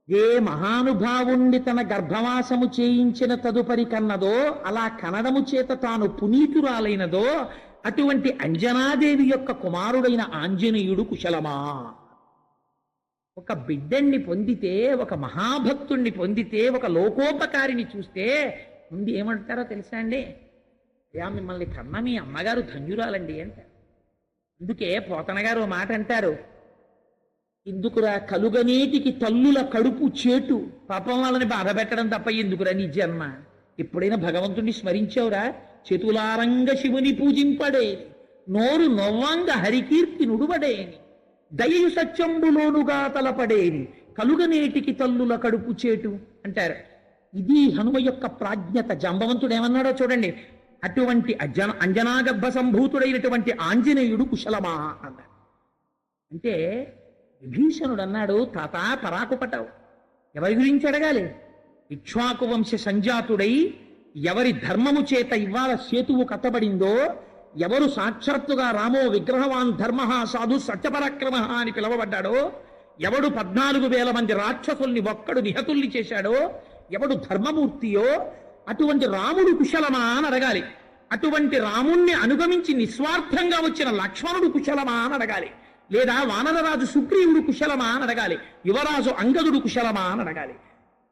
ఏ మహానుభావుణ్ణి తన గర్భవాసము చేయించిన తదుపరి కన్నదో, అలా కనడము చేత తాను పునీతురాలైనదో అటువంటి అంజనాదేవి యొక్క కుమారుడైన ఆంజనేయుడు కుశలమా? ఒక బిడ్డన్ని పొందితే, ఒక మహాభక్తుణ్ణి పొందితే, ఒక లోకోపకారిని చూస్తే ముందు ఏమంటారో తెలుసా అండి? అయ్యా మిమ్మల్ని కన్న మీ అమ్మగారు ధన్యురాలండి అంటారు. అందుకే పోతన గారు ఓ మాట అంటారు, ఎందుకురా కలుగనేటికి తల్లుల కడుపు చేటు, పాపం వాళ్ళని బాధ పెట్టడం తప్ప ఎందుకురా నీ జన్మ? ఎప్పుడైనా భగవంతుడిని స్మరించావురా? చేతులారంగ శివుని పూజింపడేని, నోరు నొవ్వంగ హరికీర్తి నుడువడేని, దయయు సత్యంబులోనుగా తలపడేని, కలుగనేటికి తల్లుల కడుపు చేటు అంటారు. ఇది హనుమ యొక్క ప్రాజ్ఞత. జాంబవంతుడు ఏమన్నాడో చూడండి, అటువంటి అంజనాగర్భ సంభూతుడైనటువంటి ఆంజనేయుడు కుశలమా అన్నాడు. అంటే విభీషణుడు అన్నాడు, తాత పరాకుపటావు, ఎవరి గురించి అడగాలి? ఇక్ష్వాకు వంశ సంజాతుడై ఎవరి ధర్మము చేత ఇవాళ సేతువు కట్టబడిందో, ఎవరు సాక్షాత్తుగా రామో విగ్రహవాన్ ధర్మ సాధు సత్యపరాక్రమ అని పిలవబడ్డాడో, ఎవడు 14,000 మంది రాక్షసుల్ని ఒక్కడు నిహతుల్ని చేశాడో, ఎవడు ధర్మమూర్తియో అటువంటి రాముడు కుశలమా అని అడగాలి. అటువంటి రాముణ్ణి అనుగమించి నిస్వార్థంగా వచ్చిన లక్ష్మణుడు కుశలమా అని అడగాలి. లేదా వానరరాజు సుగ్రీవుడు కుశలమా అని అడగాలి. యువరాజు అంగదుడు కుశలమా అని అడగాలి.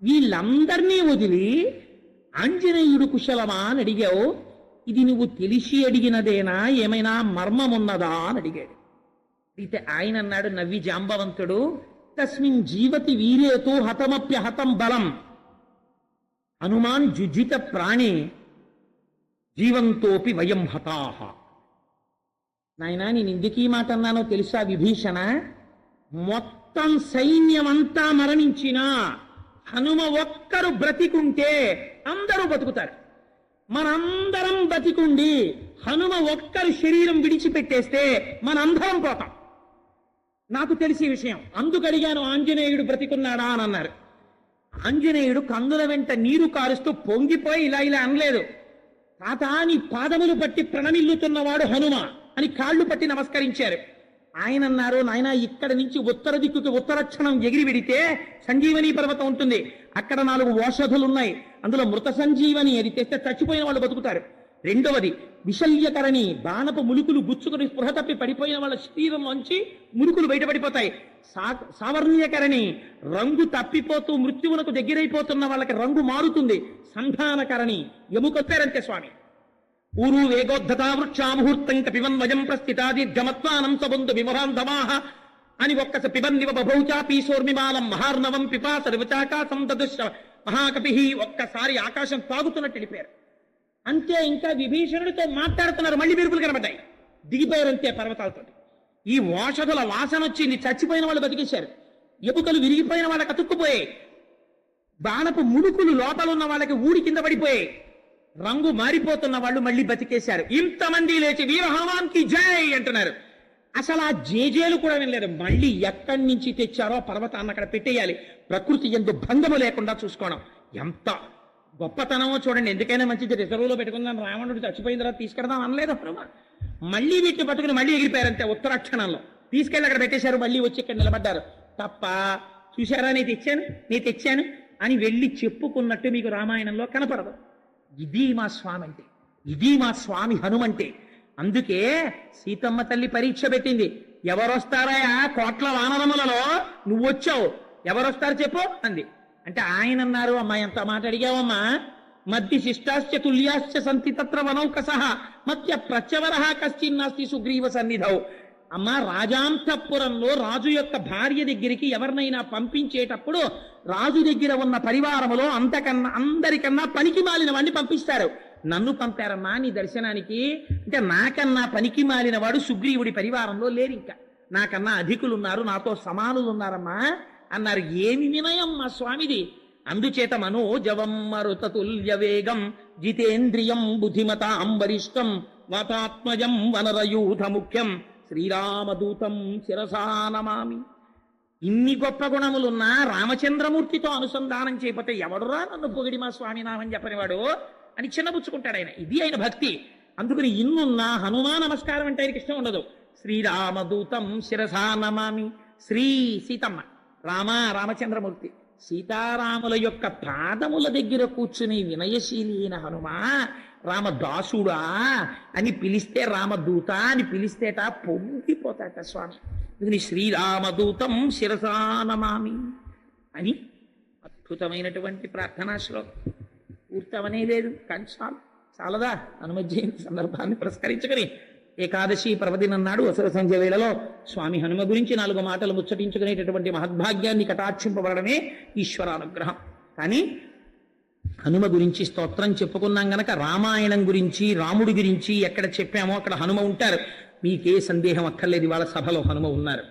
వీళ్ళందరినీ వదిలి ఆంజనేయుడు కుశలమా అని అడిగావు. ఇది నువ్వు తెలిసి అడిగినదేనా, ఏమైనా మర్మమున్నదా అని అడిగాడు. అయితే ఆయన అన్నాడు నవ్వి జాంబవంతుడు, తస్మిన్ జీవతి వీరేతో హతమప్యహతం బలం హనుమాన్ జుజిత ప్రాణి జీవంతోపి వయం హతాహ. నాయనా నేను ఎందుకు ఈ మాట అన్నానో తెలుసా విభీషణ? మొత్తం సైన్యమంతా మరణించినా హనుమ ఒక్కరు బ్రతికుంటే అందరూ బతుకుతారు. మనందరం బతికుండి హనుమ ఒక్కరు శరీరం విడిచిపెట్టేస్తే మనందరం పోతాం. నాకు తెలిసే విషయం, అందుకు అడిగాను ఆంజనేయుడు బ్రతికున్నాడా అని అన్నారు. ఆంజనేయుడు కందుల వెంట నీరు కారుస్తూ పొంగిపోయి ఇలా ఇలా అనలేదు, తాత నీ పాదములు పట్టి ప్రణమిల్లుతున్నవాడు హనుమ అని కాళ్ళు పట్టి నమస్కరించారు. ఆయన అన్నారు, నాయన ఇక్కడ నుంచి ఉత్తర దిక్కుకి ఉత్తరక్షణం ఎగిరి వెడితే సంజీవని పర్వతం ఉంటుంది, అక్కడ 4 ఓషధులు ఉన్నాయి, అందులో మృత సంజీవని అది తెస్తే చచ్చిపోయిన వాళ్ళు బతుకుతారు. రెండవది విశల్యకరణి, బాణపు ములుకులు గుచ్చుకుని స్పృహ తప్పి పడిపోయిన వాళ్ళ శరీరంలోంచి ములుకులు బయటపడిపోతాయి. సావర్ణ్యకరణి, రంగు తప్పిపోతూ మృత్యువునకు దగ్గరైపోతున్న వాళ్ళకి రంగు మారుతుంది. సంధానకరణి, ఎముకొత్తారంతే స్వామి. ఊరు వేగోద్ధతా వృక్షాముహూర్తం కపివన్ వయం ప్రస్థితాదీర్ఘమత్వానం సబంధు విమరాంధమాహ అని ఒక్కస పిబన్నివ బభౌచాపీ సోర్మిమాలం మహార్ణవం పిపాస రివచాకాశం దదుశ్ర మహాకపి. ఒక్కసారి ఆకాశం తాగుతున్నట్టు వెళ్ళిపోయారు. అంతే, ఇంకా విభీషణుడితో మాట్లాడుతున్నారు. మళ్ళీ మెరుపులు కనబడ్డాయి. దిగిపోయారంతే పర్వతాలతో. ఈ ఓషధుల వాసన వచ్చింది. చచ్చిపోయిన వాళ్ళు బతికేశారు. ఎముకలు విరిగిపోయిన వాళ్ళకి అతుక్కుపోయాయి. బాణపు ముడుకులు లోపల ఉన్న వాళ్ళకి ఊడి కింద పడిపోయాయి. రంగు మారిపోతున్న వాళ్ళు మళ్ళీ బతికేశారు. ఇంతమంది లేచి వీర హనుమాన్కి జై అంటున్నారు. అసలు ఆ జేజేలు కూడా వినలేదు. మళ్ళీ ఎక్కడి నుంచి తెచ్చారో పర్వతాన్ని అక్కడ పెట్టేయాలి. ప్రకృతి ఎందు భంగము లేకుండా చూసుకోవడం ఎంత గొప్పతనమో చూడండి. ఎందుకైనా మంచిది, రిజర్వులో పెట్టుకుందాం, రావణుడు చచ్చిపోయిన తర్వాత తీసుకెడదాం అనలేదు హనుమ. మళ్ళీ వీటిని పట్టుకుని మళ్ళీ ఎగిరిపోయారంతే. ఉత్తరాక్షణంలో తీసుకెళ్ళి అక్కడ పెట్టేశారు. మళ్ళీ వచ్చి ఇక్కడ నిలబడ్డారు. తప్ప చూశారా, నేను తెచ్చాను అని వెళ్ళి చెప్పుకున్నట్టు మీకు రామాయణంలో కనపడదు. ఇది మా స్వామి అంటే, ఇది మా స్వామి హనుమంటే. అందుకే సీతమ్మ తల్లి పరీక్ష పెట్టింది. ఎవరొస్తారాయా కోట్ల వానరములలో, నువ్వు వచ్చావు, ఎవరొస్తారు చెప్పు అంది. అంటే ఆయన అన్నారు, అమ్మా ఎంత మాట అడిగావమ్మా, మధ్య శిష్టాశ్చ తుల్యాశ్చ సంతి తత్ర వనౌకసః మధ్య ప్రత్యవరః కశ్చిన్నాస్తి సుగ్రీవ సన్నిధౌ. అమ్మా, రాజాంతఃపురంలో రాజు యొక్క భార్య దగ్గరికి ఎవరినైనా పంపించేటప్పుడు రాజు దగ్గర ఉన్న పరివారములో అందరికన్నా పనికి మాలిన వాడిని పంపిస్తారు. నన్ను పంపారమ్మా నీ దర్శనానికి అంటే, నాకన్నా పనికి మాలిన వాడు సుగ్రీవుడి పరివారంలో లేరు. ఇంకా నాకన్నా అధికులు ఉన్నారు, నాతో సమానులు ఉన్నారమ్మా అన్నారు. ఏమి వినయం మా స్వామిది. అందుచేత మనోజవం మరుతతుల్య వేగం జితేంద్రియం బుద్ధిమతాం వరిష్టం వాతాత్మజం వనరయూథ ముఖ్యం శ్రీరామదూతం శిరసా నమామి. ఇన్ని గొప్ప గుణములున్నా రామచంద్రమూర్తితో అనుసంధానం చేయకపోతే ఎవడురా నన్ను పొగిడి మా స్వామి నామని చెప్పనివాడు అని చిన్నబుచ్చుకుంటాడు ఆయన. ఇది ఆయన భక్తి. అందుకని ఇన్నున్నా హనుమా నమస్కారం అంటే ఆయనకి ఇష్టం ఉండదు. శ్రీరామదూతం శిరసా నమామి. శ్రీ సీతమ్మ, రామచంద్రమూర్తి, సీతారాముల యొక్క పాదముల దగ్గర కూర్చుని వినయశీలి అయిన హనుమా, రామదాసుడా అని పిలిస్తే, రామదూత అని పిలిస్తేట పొంగిపోతాట స్వామి. ఇది శ్రీరామదూతం శిరసా నమామి అని అద్భుతమైనటువంటి ప్రార్థనా శ్లోకం. పూర్తవనే లేదు కానీ చాలదా హనుమ జయంతి సందర్భాన్ని పురస్కరించుకుని ఏకాదశి పర్వదినం నాడు అసుర సంధ్య వేళలో స్వామి హనుమ గురించి 4 మాటలు ముచ్చటించుకునేటటువంటి మహద్భాగ్యాన్ని కటాక్షింపబడమే ఈశ్వరానుగ్రహం. కానీ హనుమ గురించి స్తోత్రం చెప్పుకున్నాం గనక రామాయణం గురించి, రాముడి గురించి ఎక్కడ చెప్పామో అక్కడ హనుమ ఉంటారు. మీకే సందేహం అక్కర్లేదు, వాళ్ళ సభలో హనుమ ఉన్నారు.